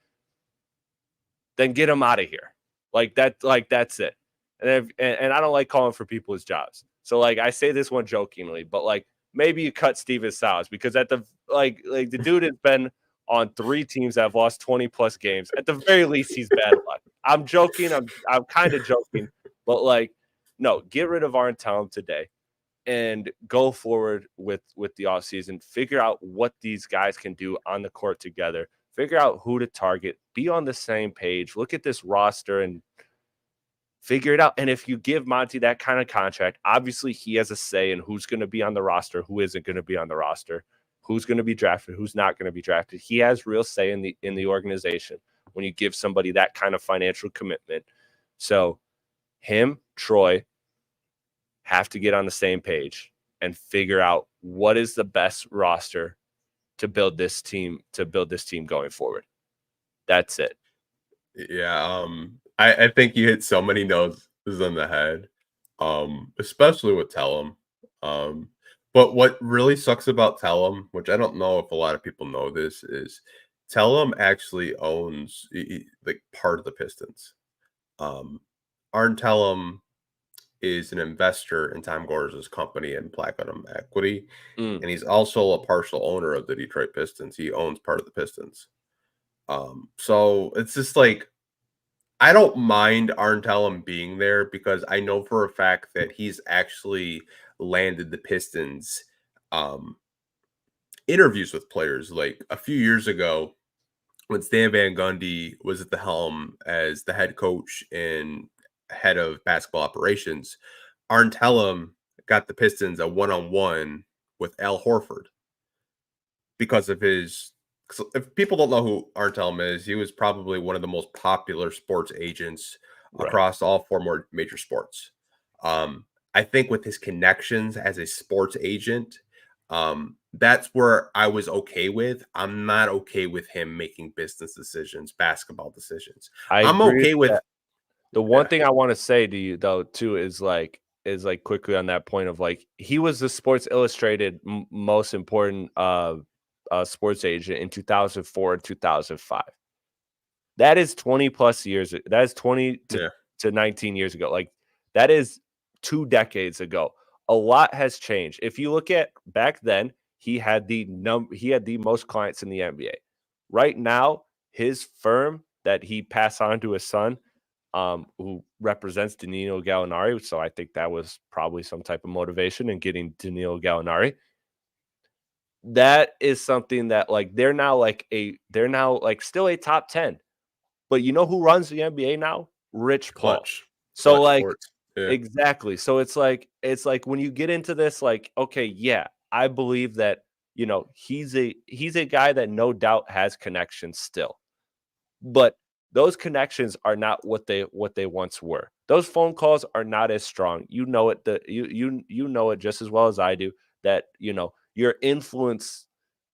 then get him out of here. That's it. And I don't like calling for people's jobs. So I say this one jokingly, but maybe you cut Steven Silas, because at the the dude has been on 3 teams that have lost 20 plus games. At the very least, he's bad luck. I'm joking. I'm kind of joking, but no, get rid of Arntellum today and go forward with the offseason. Figure out what these guys can do on the court together. Figure out who to target. Be on the same page. Look at this roster and figure it out. And if you give Monty that kind of contract, obviously he has a say in who's going to be on the roster, who isn't going to be on the roster, who's going to be drafted, who's not going to be drafted. He has real say in the organization when you give somebody that kind of financial commitment. So him, Troy, have to get on the same page and figure out what is the best roster to build this team going forward. That's it. Yeah, I think you hit so many notes on the head, especially with Tellum. But what really sucks about Tellum, which I don't know if a lot of people know this, is Tellum actually owns part of the Pistons. Arn Tellum is an investor in Tom Gore's company and Platinum Equity, and he's also a partial owner of the Detroit Pistons. He owns part of the Pistons. So it's just I don't mind Arntellum being there, because I know for a fact that he's actually landed the Pistons interviews with players. Like a few years ago, when Stan Van Gundy was at the helm as the head coach and head of basketball operations, Arntellum got the Pistons a one-on-one with Al Horford because of his. If people don't know who Arntellum is, he was probably one of the most popular sports agents across all 4 more major sports. I think with his connections as a sports agent, that's where I was okay with. I'm not okay with him making business decisions, basketball decisions. I'm okay with that. The one thing I want to say to you though too is quickly on that point of he was the Sports Illustrated most important sports agent in 2004 and 2005. That is 20 plus years. That is 20 to 19 years ago. That is 2 decades ago. A lot has changed. If you look at back then, he had the most clients in the NBA. Right now, his firm that he passed on to his son, who represents Danilo Gallinari. So I think that was probably some type of motivation in getting Danilo Gallinari. That is something that they're now still a top 10. But you know who runs the NBA now? Rich Paul. So exactly. So it's when you get into this, okay, yeah, I believe that, he's a guy that no doubt has connections still. But those connections are not what they once were. Those phone calls are not as strong. You know it. You know it just as well as I do that, your influence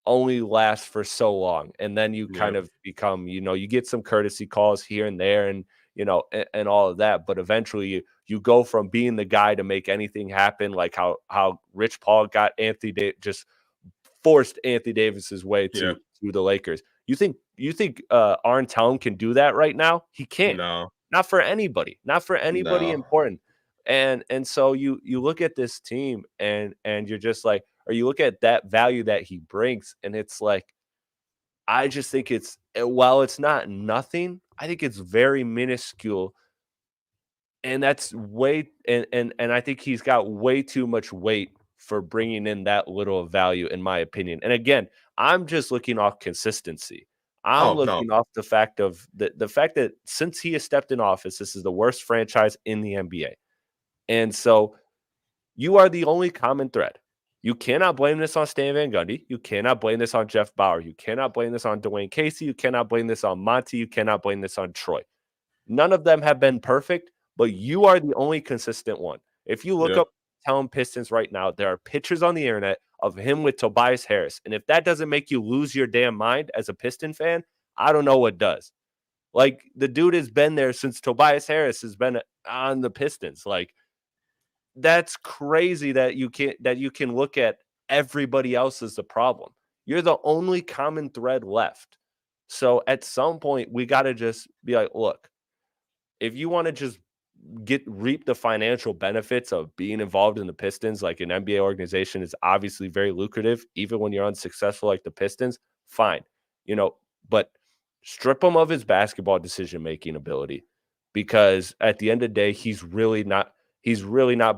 only lasts for so long. And then you Yeah. kind of become, you get some courtesy calls here and there and, and all of that. But eventually you go from being the guy to make anything happen, like how Rich Paul got just forced Anthony Davis's way Yeah. to the Lakers. You think Arn Tellem can do that right now? He can't. No. Not for anybody. Not for anybody No. important. And so you look at this team and you're just like, or you look at that value that he brings, and it's like, I just think while it's not nothing, I think it's very minuscule, and that's way and I think he's got way too much weight for bringing in that little of value, in my opinion. And again, I'm just looking off consistency. I'm Oh, no. looking off the fact of the fact that since he has stepped in office, this is the worst franchise in the NBA. And so you are the only common thread. You cannot blame this on Stan Van Gundy. You cannot blame this on Jeff Bauer. You cannot blame this on Dwayne Casey. You cannot blame this on Monty. You cannot blame this on Troy. None of them have been perfect, but you are the only consistent one. If you look Yeah. up Tellem Pistons right now, there are pictures on the internet of him with Tobias Harris. And if that doesn't make you lose your damn mind as a Piston fan, I don't know what does. Like, the dude has been there since Tobias Harris has been on the Pistons. Like, that's crazy that you can look at everybody else as the problem. You're the only common thread left. So at some point, we got to just be like, look, if you want to just reap the financial benefits of being involved in the Pistons, like an NBA organization is obviously very lucrative, even when you're unsuccessful like the Pistons, fine. But strip him of his basketball decision making ability, because at the end of the day, he's really not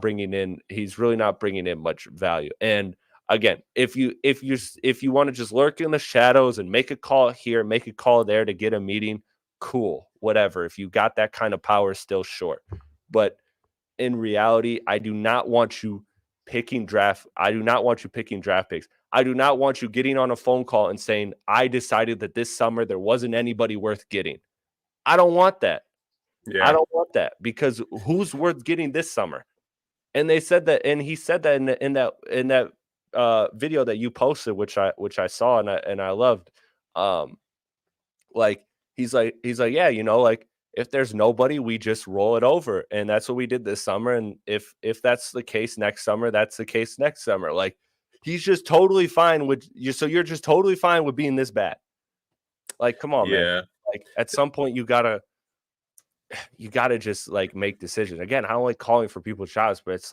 bringing in much value. And again, if you want to just lurk in the shadows and make a call here, make a call there to get a meeting, cool, whatever. If you got that kind of power, still sure. But in reality, I do not want you picking draft. I do not want you picking draft picks. I do not want you getting on a phone call and saying, I decided that this summer there wasn't anybody worth getting. I don't want that. I Yeah. don't want that, because who's worth getting this summer? And they said that, and he said that in that video that you posted, which I saw and I loved. Um, like he's like, yeah, like, if there's nobody, we just roll it over, and that's what we did this summer. And if that's the case next summer, that's the case next summer. Like, he's just totally fine with you. So you're just totally fine with being this bad. Like, come on, man. Yeah. Like, at some point, you gotta just like make decisions. Again, I don't like calling for people's jobs, but it's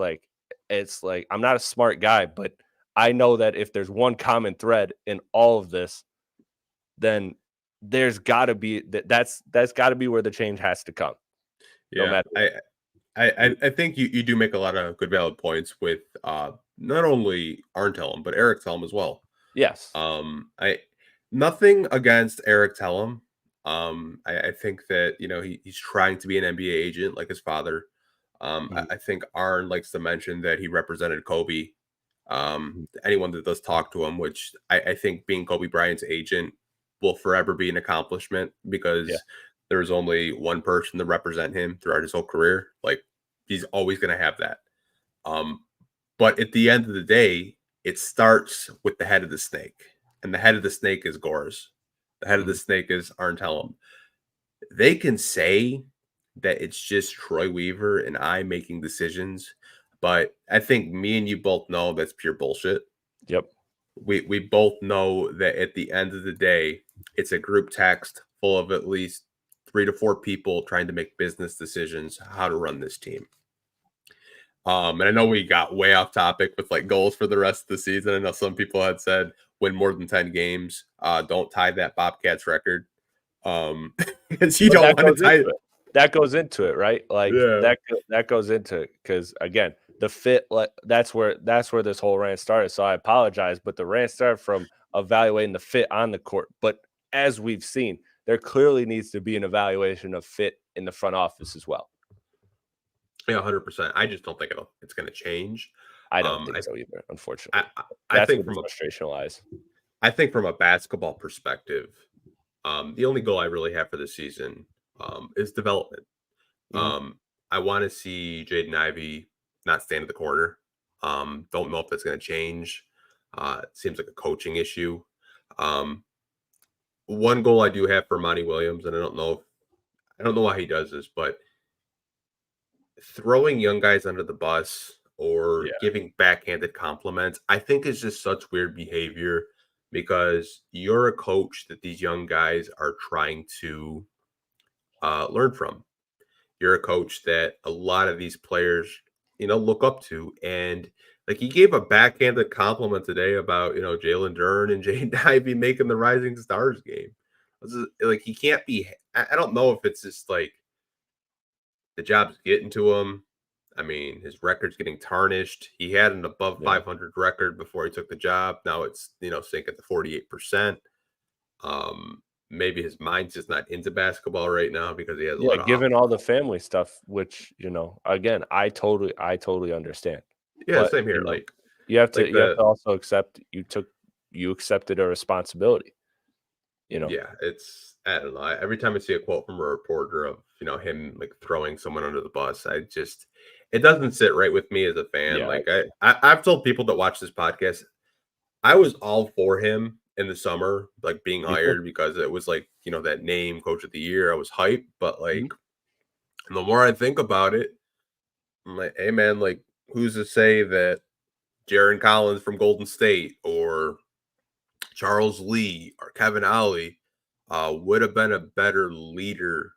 like I'm not a smart guy, but I know that if there's one common thread in all of this, then there's gotta be that's gotta be where the change has to come, no Yeah. matter what. I think you do make a lot of good valid points with not only Arn Tellem, but Eric Tellem as well. Yes. I Nothing against Eric Tellem. I think that he's trying to be an NBA agent like his father. Mhm, I think Arn likes to mention that he represented Kobe. mhm. Anyone that does talk to him, which I think being Kobe Bryant's agent will forever be an accomplishment, Yeah. because there's only one person to represent him throughout his whole career. Like, he's always going to have that. Um, but at the end of the day, it starts with the head of the snake, and the head of the snake is Gores. The head of the Mhm. snake is Arn Tellem. They can say that it's just Troy Weaver and I making decisions, but I think me and you both know that's pure bullshit. Yep. We both know that at the end of the day, it's a group text full of at least 3 to 4 people trying to make business decisions how to run this team. And I know we got way off topic with like goals for the rest of the season. I know some people had said win more than 10 games. Don't tie that Bobcats record. Because you But don't that want to goes into tie. it. That goes into it, right? Like, Yeah. that goes into it, because again, the fit, like, that's where this whole rant started. So I apologize, but the rant started from evaluating the fit on the court. But as we've seen, there clearly needs to be an evaluation of fit in the front office as well. Yeah, 100%. I just don't think it's going to change. I don't Um, think I, so either, I, unfortunately. I That's think where the from a, frustration lies. I think from a basketball perspective, the only goal I really have for this season is development. Mhm. Um, I want to see Jaden Ivey not stand at the corner. Don't know if that's going to change. It seems like a coaching issue. Um, one goal I do have for Monty Williams, and I don't know why he does this, but throwing young guys under the bus or Yeah. giving backhanded compliments, I think is just such weird behavior because you're a coach that these young guys are trying to learn from. You're a coach that a lot of these players, look up to. And like he gave a backhanded compliment today about, Jalen Dern and Jaden Ivey making the Rising Stars game. Like he can't be, I don't know if it's just like the job's getting to him. I mean, his record's getting tarnished. He had an above Yeah. 500 record before he took the job. Now it's, sinking to 48%. Maybe his mind's just not into basketball right now because he has a Yeah, lot of off. given all the family stuff, which, again, I totally understand. Yeah, But, same here. Like, you have the to also accept you accepted a responsibility, you know? yeah, it's I don't know. Every time I see a quote from a reporter of him like throwing someone under the bus, it doesn't sit right with me as a fan. Yeah, Like I've told people that watch this podcast, I was all for him in the summer, like being me too. hired because it was like that name, Coach of the Year. I was hyped, but like Mhm. the more I think about it, I'm like, hey man, like who's to say that Jaron Collins from Golden State or Charles Lee or Kevin Ollie would have been a better leader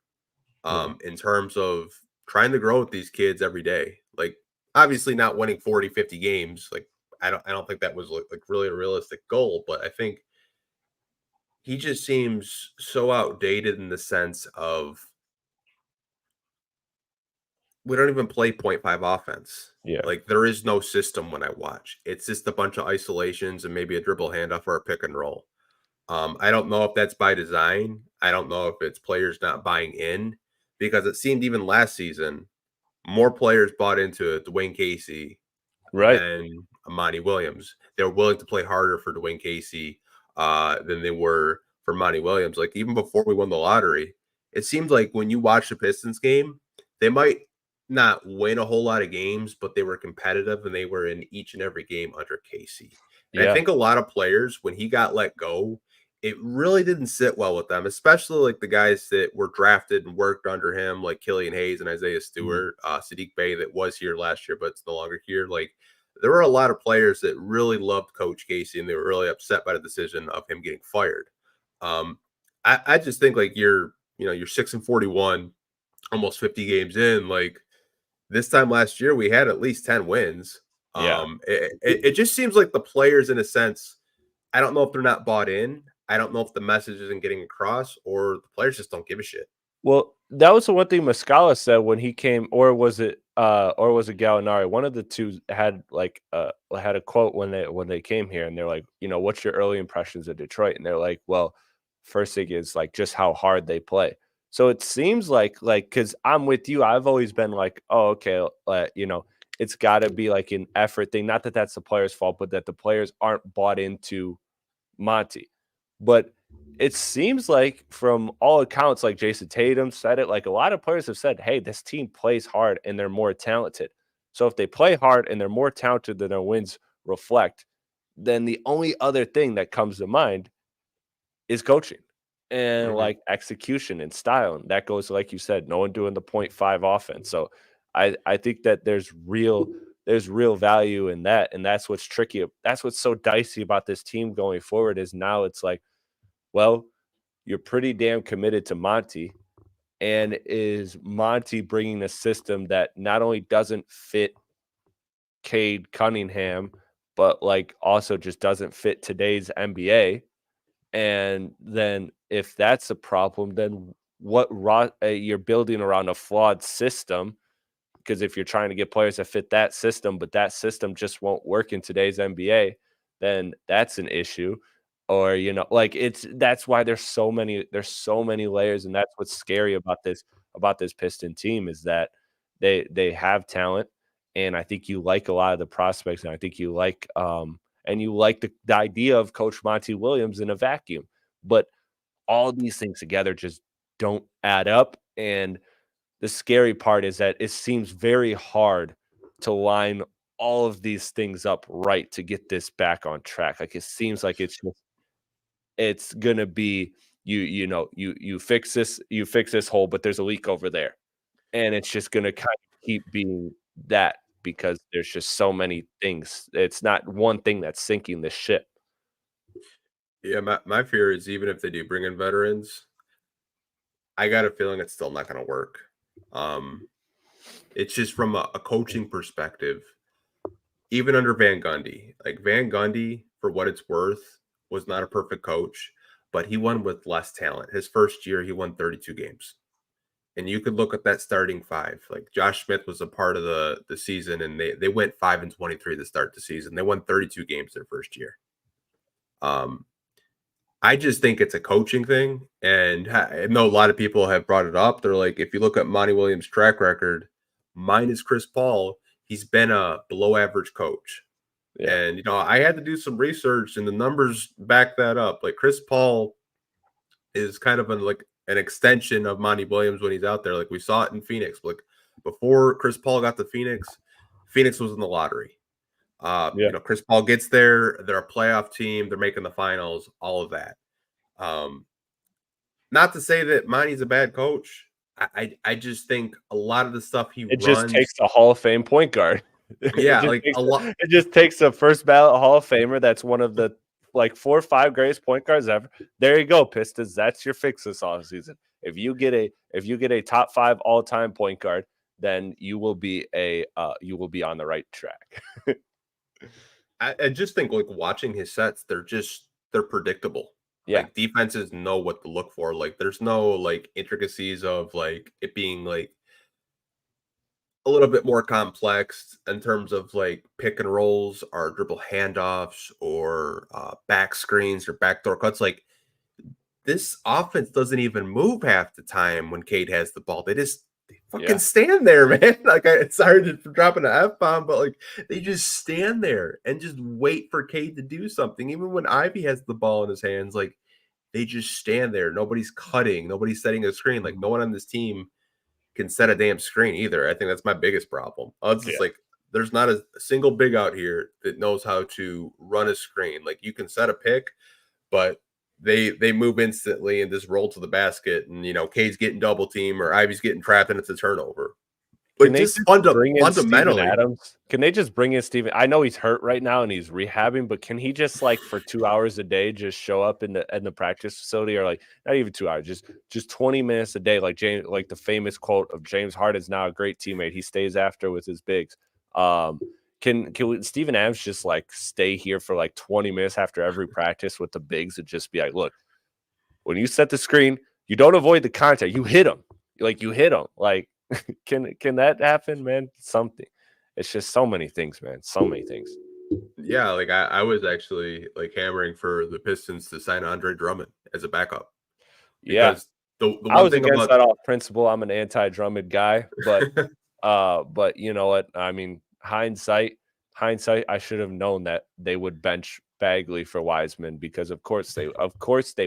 Yeah. in terms of trying to grow with these kids every day. Like obviously not winning 40, 50 games. Like I don't think that was like really a realistic goal, but I think he just seems so outdated in the sense of we don't even play point five offense. Yeah. Like there is no system when I watch. It's just a bunch of isolations and maybe a dribble handoff or a pick and roll. I don't know if that's by design. I don't know if it's players not buying in because it seemed even last season more players bought into Dwayne Casey Right. than Monty Williams. They were willing to play harder for Dwayne Casey than they were for Monty Williams. Like even before we won the lottery, it seemed like when you watch the Pistons game, they might not win a whole lot of games, but they were competitive and they were in each and every game under Casey. And I Yeah. think a lot of players, when he got let go, it really didn't sit well with them, especially like the guys that were drafted and worked under him, like Killian Hayes and Isaiah Mhm. Stewart, Sadiq Bey that was here last year, but it's no longer here. Like there were a lot of players that really loved Coach Casey and they were really upset by the decision of him getting fired. Um, I just think like you're 6-41, almost 50 games in. Like this time last year, we had at least 10 wins. Yeah. It just seems like the players, in a sense, I don't know if they're not bought in. I don't know if the message isn't getting across or the players just don't give a shit. Well, that was the one thing Muscala said when he came, or was it Gallinari? One of the two had a quote when they came here, and they're like, what's your early impressions of Detroit? And they're like, well, first thing is like just how hard they play. So it seems like because I'm with you, I've always been like, oh, okay, it's got to be like an effort thing. Not that that's the players' fault, but that the players aren't bought into Monty. But it seems like from all accounts, like Jason Tatum said it, like a lot of players have said, hey, this team plays hard and they're more talented. So if they play hard and they're more talented than their wins reflect, then the only other thing that comes to mind is coaching and Mhm, like execution and style. And that goes, like you said, no one doing the point five offense. So I think that there's real value in that. And that's what's tricky. That's what's so dicey about this team going forward is now it's like, well, you're pretty damn committed to Monty. And is Monty bringing a system that not only doesn't fit Cade Cunningham, but like also just doesn't fit today's NBA? And then if that's a problem, then you're building around a flawed system. Because if you're trying to get players that fit that system, but that system just won't work in today's NBA, then that's an issue. Or like that's why there's so many layers, and that's what's scary about this Piston team is that they have talent, and I think you like a lot of the prospects, and I think you like the idea of Coach Monty Williams in a vacuum, but all these things together just don't add up, and the scary part is that it seems very hard to line all of these things up right to get this back on track. Like, it seems like it's just it's gonna be you fix this hole, but there's a leak over there, and it's just gonna kind of keep being that because there's just so many things. It's not one thing that's sinking the ship. Yeah, my fear is even if they do bring in veterans, I got a feeling it's still not going to work. Um, it's just from a coaching perspective. Even under Van Gundy, like Van Gundy, for what it's worth, was not a perfect coach, but he won with less talent. His first year, he won 32 games. And you could look at that starting five. Like Josh Smith was a part of the season, and they went 5-23 to start the season. They won 32 games their first year. Um, I just think it's a coaching thing, and I know a lot of people have brought it up. They're like, if you look at Monty Williams' track record, minus Chris Paul, he's been a below average coach. Yeah, And I had to do some research, and the numbers back that up. Like Chris Paul is kind of an extension of Monty Williams when he's out there. Like we saw it in Phoenix. Like before Chris Paul got to Phoenix, Phoenix was in the lottery. yeah. Chris Paul gets there, they're a playoff team, they're making the finals, all of that. Um, Not to say that Monty's a bad coach. I just think a lot of the stuff he It just runs, takes a Hall of Fame point guard. yeah, like a lot. It just takes a first ballot Hall of Famer that's one of the like 4 or 5 greatest point guards ever. There you go, Pistons. That's your fix this offseason. If you get a top 5 all-time point guard, then you will be on the right track. I just think like watching his sets, they're predictable. Yeah. Like defenses know what to look for. Like there's no like intricacies of like it being like a little bit more complex in terms of like pick and rolls or dribble handoffs or back screens or backdoor cuts. Like this offense doesn't even move half the time when Cade has the ball. They fucking Yeah. stand there, man. Like sorry for dropping an F bomb, but like they just stand there and just wait for Cade to do something. Even when Ivy has the ball in his hands, like they just stand there. Nobody's cutting, nobody's setting a screen. Like no one on this team can set a damn screen either. I think that's my biggest problem. It's just Yeah. like there's not a single big out here that knows how to run a screen. Like you can set a pick, but they move instantly and just roll to the basket, and Cade's getting double team or Ivy's getting trapped and it's a turnover. Can Like they just just bring in Steven fundamentally, Adams? Can they just bring in Steven? I know he's hurt right now and he's rehabbing, but can he just like for 2 hours a day just show up in the practice facility, or like not even 2 hours, just 20 minutes a day, like the famous quote of James Harden's now a great teammate. He stays after with his bigs. Can Steven Adams just like stay here for like 20 minutes after every practice with the bigs and just be like, look, when you set the screen, you don't avoid the contact, you hit him. Like you hit him. Like can that happen, man? Something. It's just so many things, man. So many things. yeah. Like I was actually like hammering for the Pistons to sign Andre Drummond as a backup Yeah. because the I one was thing against about that off principle. I'm an anti-Drummond guy, but you know what? I mean, hindsight, I should have known that they would bench Bagley for Wiseman because of course they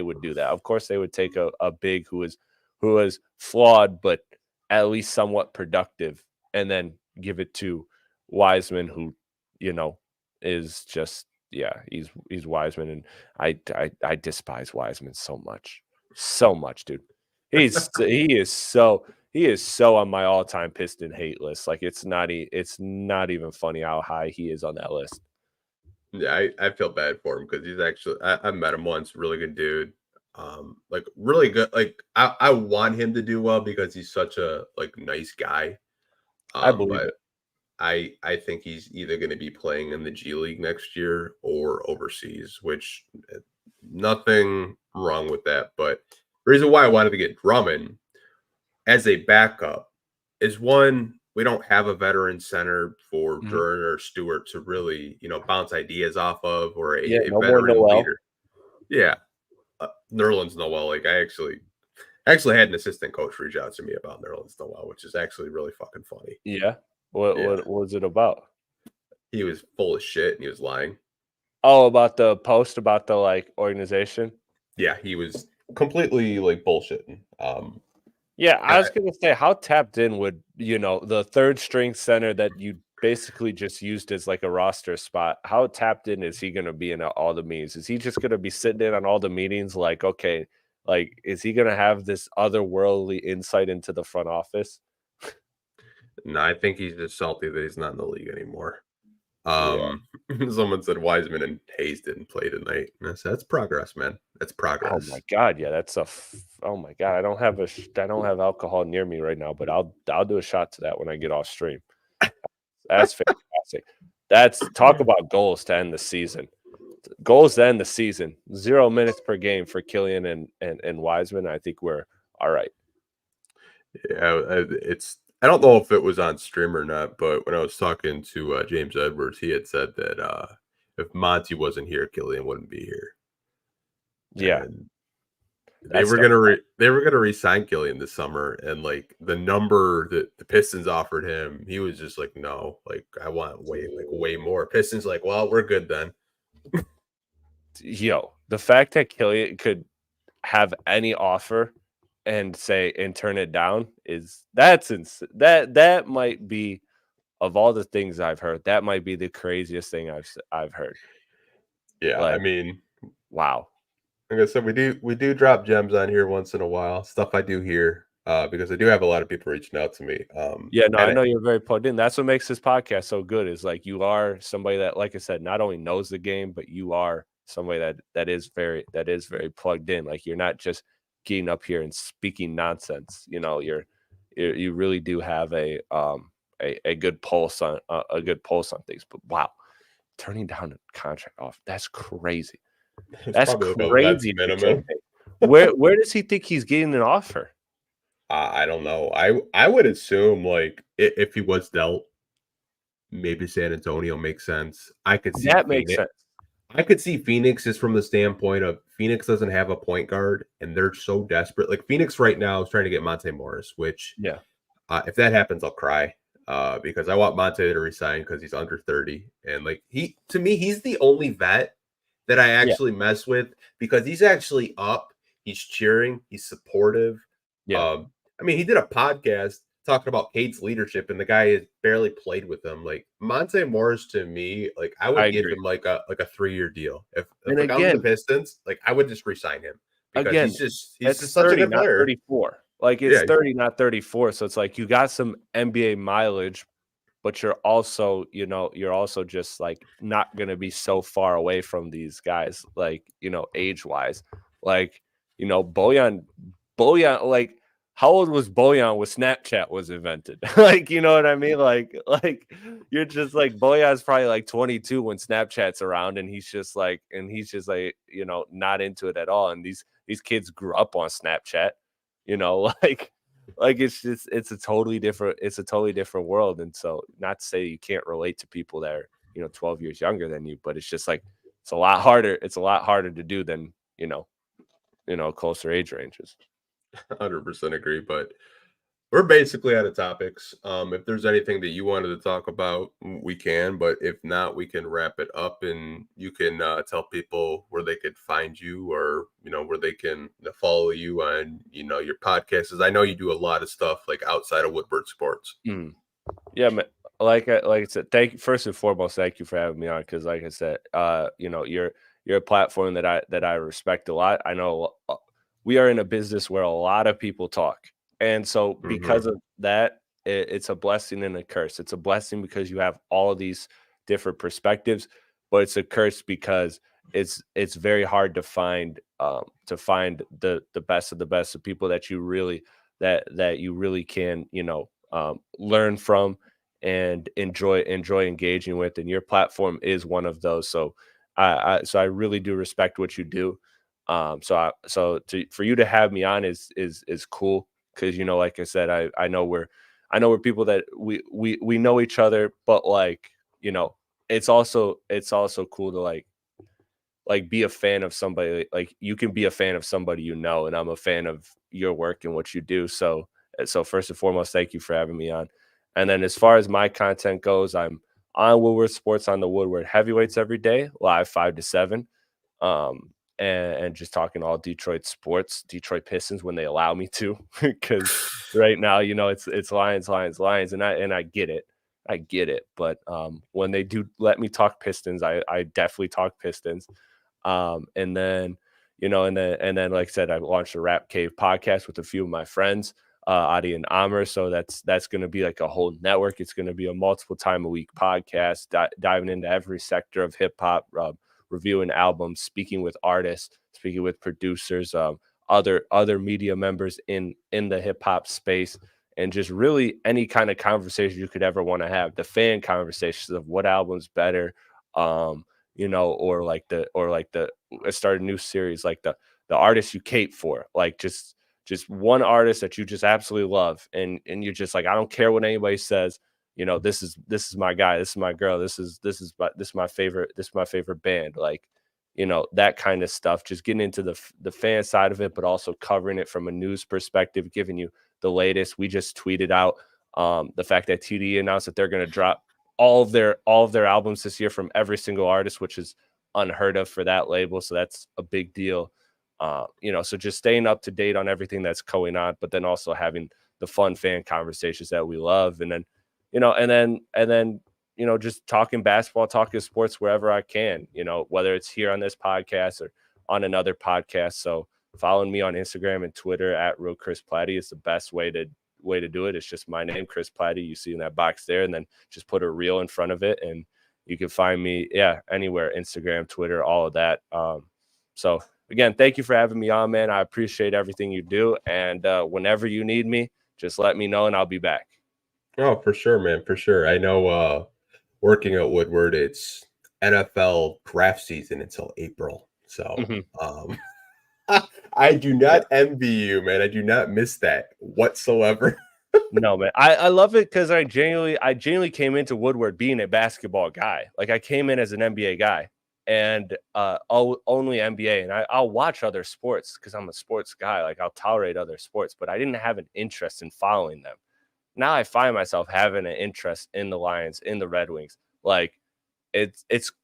would do that. Of course they would take a big who is flawed but at least somewhat productive and then give it to Wiseman who, you know, is just he's Wiseman, and I despise Wiseman so much. So much, dude. He is so on my all-time Piston hate list. Like it's not even funny how high he is on that list. yeah, I feel bad for him because he's actually I met him once, really good dude. Like really good. Like I want him to do well because he's such a like nice guy. I believe But it. I think he's either going to be playing in the G League next year or overseas, which nothing wrong with that. But the reason why I wanted to get Drummond as a backup is one, we don't have a veteran center for Mhm. Duran or Stewart to really, bounce ideas off of, or Yeah, a no more veteran Noel. leader. Yeah. Nerlens Noel. Like I actually had an assistant coach reach out to me about Nerlens Noel, which is actually really fucking funny. Yeah. Yeah. What was it about? He was full of shit and he was lying. Oh, about the post about the like organization. Yeah, he was completely like bullshitting. Yeah, I I, was gonna say, how tapped in would the third string center that you basically just used as like a roster spot. How tapped in is he going to be in all the meetings? Is he just going to be sitting in on all the meetings? Like, okay, like, is he going to have this otherworldly insight into the front office? No, I think he's just salty that he's not in the league anymore. Yeah. Um, someone said Wiseman and Hayes didn't play tonight. And I said, that's progress, man. That's Oh my progress. God. Yeah. Oh my God. I don't have alcohol near me right now, but I'll do a shot to that when I get off stream. That's fantastic. That's talk about goals to end the season. Goals to end the season. 0 minutes per game for Killian and Wiseman. I think we're all right. Yeah, I don't know if it was on stream or not, but when I was talking to James Edwards, he had said that if Monty wasn't here, Killian wouldn't be here. Yeah. And That's they were gonna re-sign Killian this summer, and like the number that the Pistons offered him, he was just like, no, like I want way more. Pistons like, well, we're good then. the fact that Killian could have any offer and turn it down that might be, of all the things I've heard, that might be the craziest thing I've heard. Yeah, I Like, mean, wow. like I said, we do drop gems on here once in a while. Stuff I do hear, because I do have a lot of people reaching out to me. Yeah, no, I And know you're very plugged in. That's what makes this podcast so good, is like you are somebody that, like I said, not only knows the game, but you are somebody that is very plugged in. Like, you're not just getting up here and speaking nonsense. You really do have a good pulse on things. But wow, turning down a contract off, that's crazy. it's That's probably like a vet's crazy to minimum. Killian. Where does he think he's getting an offer? I don't know. I would assume like if he was dealt, maybe San Antonio makes sense. That makes sense. I could see Phoenix just from the standpoint of Phoenix doesn't have a point guard and they're so desperate. Like Phoenix right now is trying to get Monte Morris, which Yeah. if that happens, I'll cry. Because I want Monte to resign because he's under 30. And like to me, he's the only vet that I Yeah. actually mess with because he's actually up. He's cheering, he's supportive. Yeah. I mean, he did a podcast talking about Cade's leadership, and the guy has barely played with him. Like Monte Morris, to me, like I I would give agree. him like a 3-year deal. If And like I was the again, Pistons, like I would just resign him because he's it's just such a 30, good not player. 34. Like, it's Yeah, 30, not 34. So it's like you got some NBA mileage, but you're also, you're also just like not gonna be so far away from these guys, like, age wise. Like, Bojan, like, how old was Bojan when Snapchat was invented? Like, you know what I mean? Like you're just like, Bojan's probably like 22 when Snapchat's around, and he's just like, not into it at all. And these kids grew up on Snapchat, like it's a totally different world. And so, not to say you can't relate to people that are, 12 years younger than you, but it's just like it's a lot harder to do than, closer age ranges. 100% agree. But we're basically out of topics. If there's anything that you wanted to talk about, we can. But if not, we can wrap it up, and you can tell people where they could find you, or where they can follow you on your podcasts. 'Cause I know you do a lot of stuff like outside of Woodward Sports. Mm. Yeah, man. Like I said, thank you, first and foremost. Thank you for having me on, because, like I said, you're a platform that I respect a lot. I know we are in a business where a lot of people talk, and so Hmm. because of that, it's a blessing and a curse. It's a blessing because you have all of these different perspectives, but it's a curse because it's very hard to find the best of the best of people that you really that you really can learn from and enjoy engaging with, and your platform is one of those. So I really do respect what you do. For you to have me on is cool, because, like I said, I know we're people that we know each other, but like, it's also cool to like be a fan of somebody. Like, you can be a fan of somebody, and I'm a fan of your work and what you do. So first and foremost, thank you for having me on. And then, as far as my content goes, I'm on Woodward Sports on the Woodward Heavyweights every day, live 5 to 7. And just talking all Detroit sports, Detroit Pistons when they allow me to, because right now, it's Lions, Lions, Lions, and I get it. I get it. But when they do let me talk Pistons, I definitely talk Pistons. And then, and then, like I said, I launched a Rap Cave podcast with a few of my friends, Adi and Amr. So that's going to be like a whole network. It's going to be a multiple time a week podcast, diving into every sector of hip hop, reviewing albums, speaking with artists, speaking with producers, other media members in the hip hop space, and just really any kind of conversation you could ever want to have. The fan conversations of what album's better, or like the I started a new series like the artists you cape for, like just one artist that you just absolutely love, and you're just like, I don't care what anybody says, this is my guy, this is my girl, this is my favorite band, like, that kind of stuff, just getting into the fan side of it, but also covering it from a news perspective, giving you the latest. We just tweeted out the fact that TDE announced that they're going to drop all of their albums this year from every single artist, which is unheard of for that label. So that's a big deal. So just staying up to date on everything that's going on, but then also having the fun fan conversations that we love. And then, just talking basketball, talking sports wherever I can, whether it's here on this podcast or on another podcast. So following me on Instagram and Twitter at Real Chris Platte is the best way to do it. It's just my name, Chris Platte. You see in that box there, and then just put a real in front of it, and you can find me, anywhere, Instagram, Twitter, all of that. So again, thank you for having me on, man. I appreciate everything you do, and whenever you need me, just let me know, and I'll be back. Oh, for sure, man, for sure. I know working at Woodward, it's NFL draft season until April. So I do not envy you, man. I do not miss that whatsoever. No, man. I love it because I genuinely came into Woodward being a basketball guy. Like, I came in as an NBA guy and only NBA. And I'll watch other sports because I'm a sports guy. Like, I'll tolerate other sports, but I didn't have an interest in following them. Now I find myself having an interest in the Lions, in the Red Wings. Like, it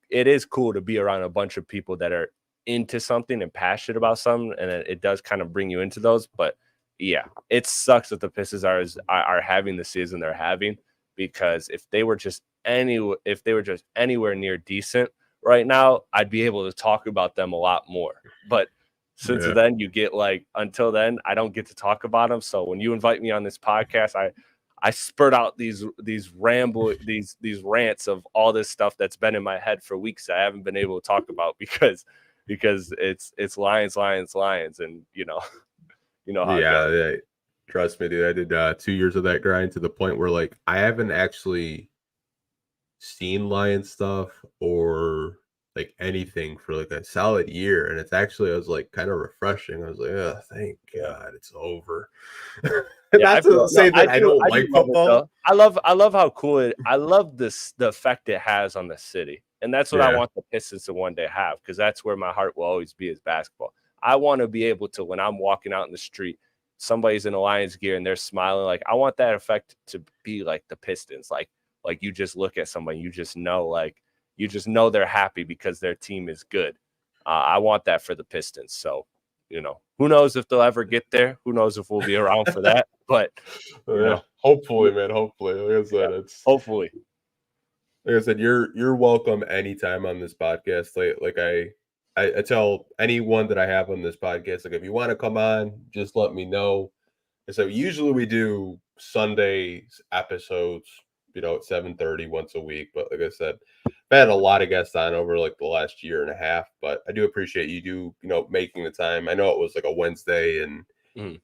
is cool to be around a bunch of people that are into something and passionate about something, and it does kind of bring you into those. But yeah, it sucks that the Pistons are having the season they're having, because if they were just anywhere near decent right now, I'd be able to talk about them a lot more. But since then, until then, I don't get to talk about them. So when you invite me on this podcast, I spurt out these rants of all this stuff that's been in my head for weeks that I haven't been able to talk about because it's Lions, and how it goes. Yeah. Trust me, dude. I did 2 years of that grind to the point where, like, I haven't actually seen Lion stuff or like anything for like a solid year, and it's actually, I was like, kind of refreshing. I was like, oh, thank God it's over. Yeah, Not to say that I don't like football. I love how cool it. I love the effect it has on the city, and that's what I want the Pistons to one day have, because that's where my heart will always be, is basketball. I want to be able to, when I'm walking out in the street, somebody's in a Lions gear and they're smiling. Like, I want that effect to be like the Pistons. Like you just look at somebody, you just know they're happy because their team is good. I want that for the Pistons. So, who knows if they'll ever get there? Who knows if we'll be around for that? But hopefully, man. Hopefully, like I said, hopefully. Like I said, you're welcome anytime on this podcast. Like I tell anyone that I have on this podcast, like, if you want to come on, just let me know. And so usually we do Sundays episodes, at 7:30 once a week. But like I said, I've had a lot of guests on over like the last year and a half. But I do appreciate you making the time. I know it was like a Wednesday, and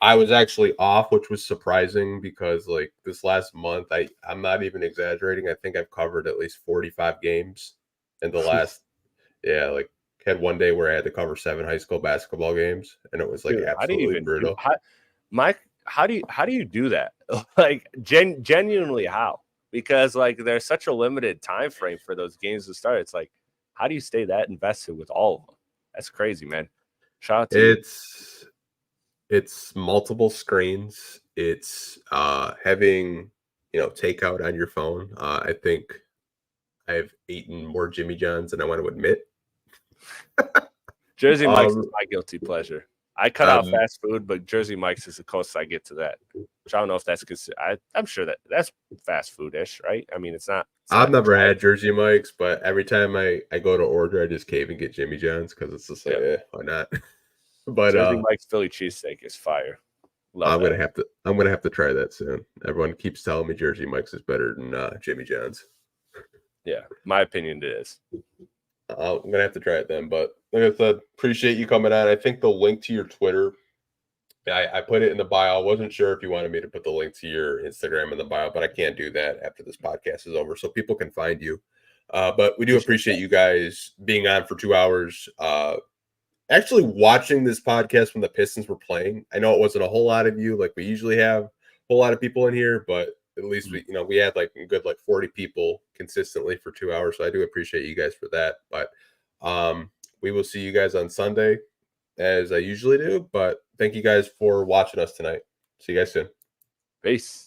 I was actually off, which was surprising because like this last month, I'm not even exaggerating, I think I've covered at least 45 games in the last like, had one day where I had to cover 7 high school basketball games, and it was like, dude, absolutely brutal. How do you do that? Like, genuinely, how? Because like, there's such a limited time frame for those games to start. It's like, how do you stay that invested with all of them? That's crazy, man. Shout out to you. It's multiple screens. It's having takeout on your phone. I think I've eaten more Jimmy John's than I want to admit. Jersey Mike's is my guilty pleasure. I cut out fast food, but Jersey Mike's is the closest I get to that. Which I don't know if that's considered. I'm sure that's fast food-ish, right? I mean, it's not. I've never had Jersey Mike's, but every time I go to order, I just cave and get Jimmy John's because it's just like, why not? But Jersey Mike's Philly cheesesteak is fire. I'm gonna have to try that soon. Everyone keeps telling me Jersey Mike's is better than Jimmy John's. Yeah, my opinion it is. I'm gonna have to try it then. But like I said, appreciate you coming on. I think the link to your Twitter, I put it in the bio. I wasn't sure if you wanted me to put the link to your Instagram in the bio, but I can't do that after this podcast is over, so people can find you. But we do appreciate you guys being on for 2 hours. Actually watching this podcast when the Pistons were playing. I know it wasn't a whole lot of you like we usually have a whole lot of people in here, but at least we had like a good 40 people consistently for 2 hours. So I do appreciate you guys for that. But we will see you guys on Sunday as I usually do. But thank you guys for watching us tonight. See you guys soon. Peace.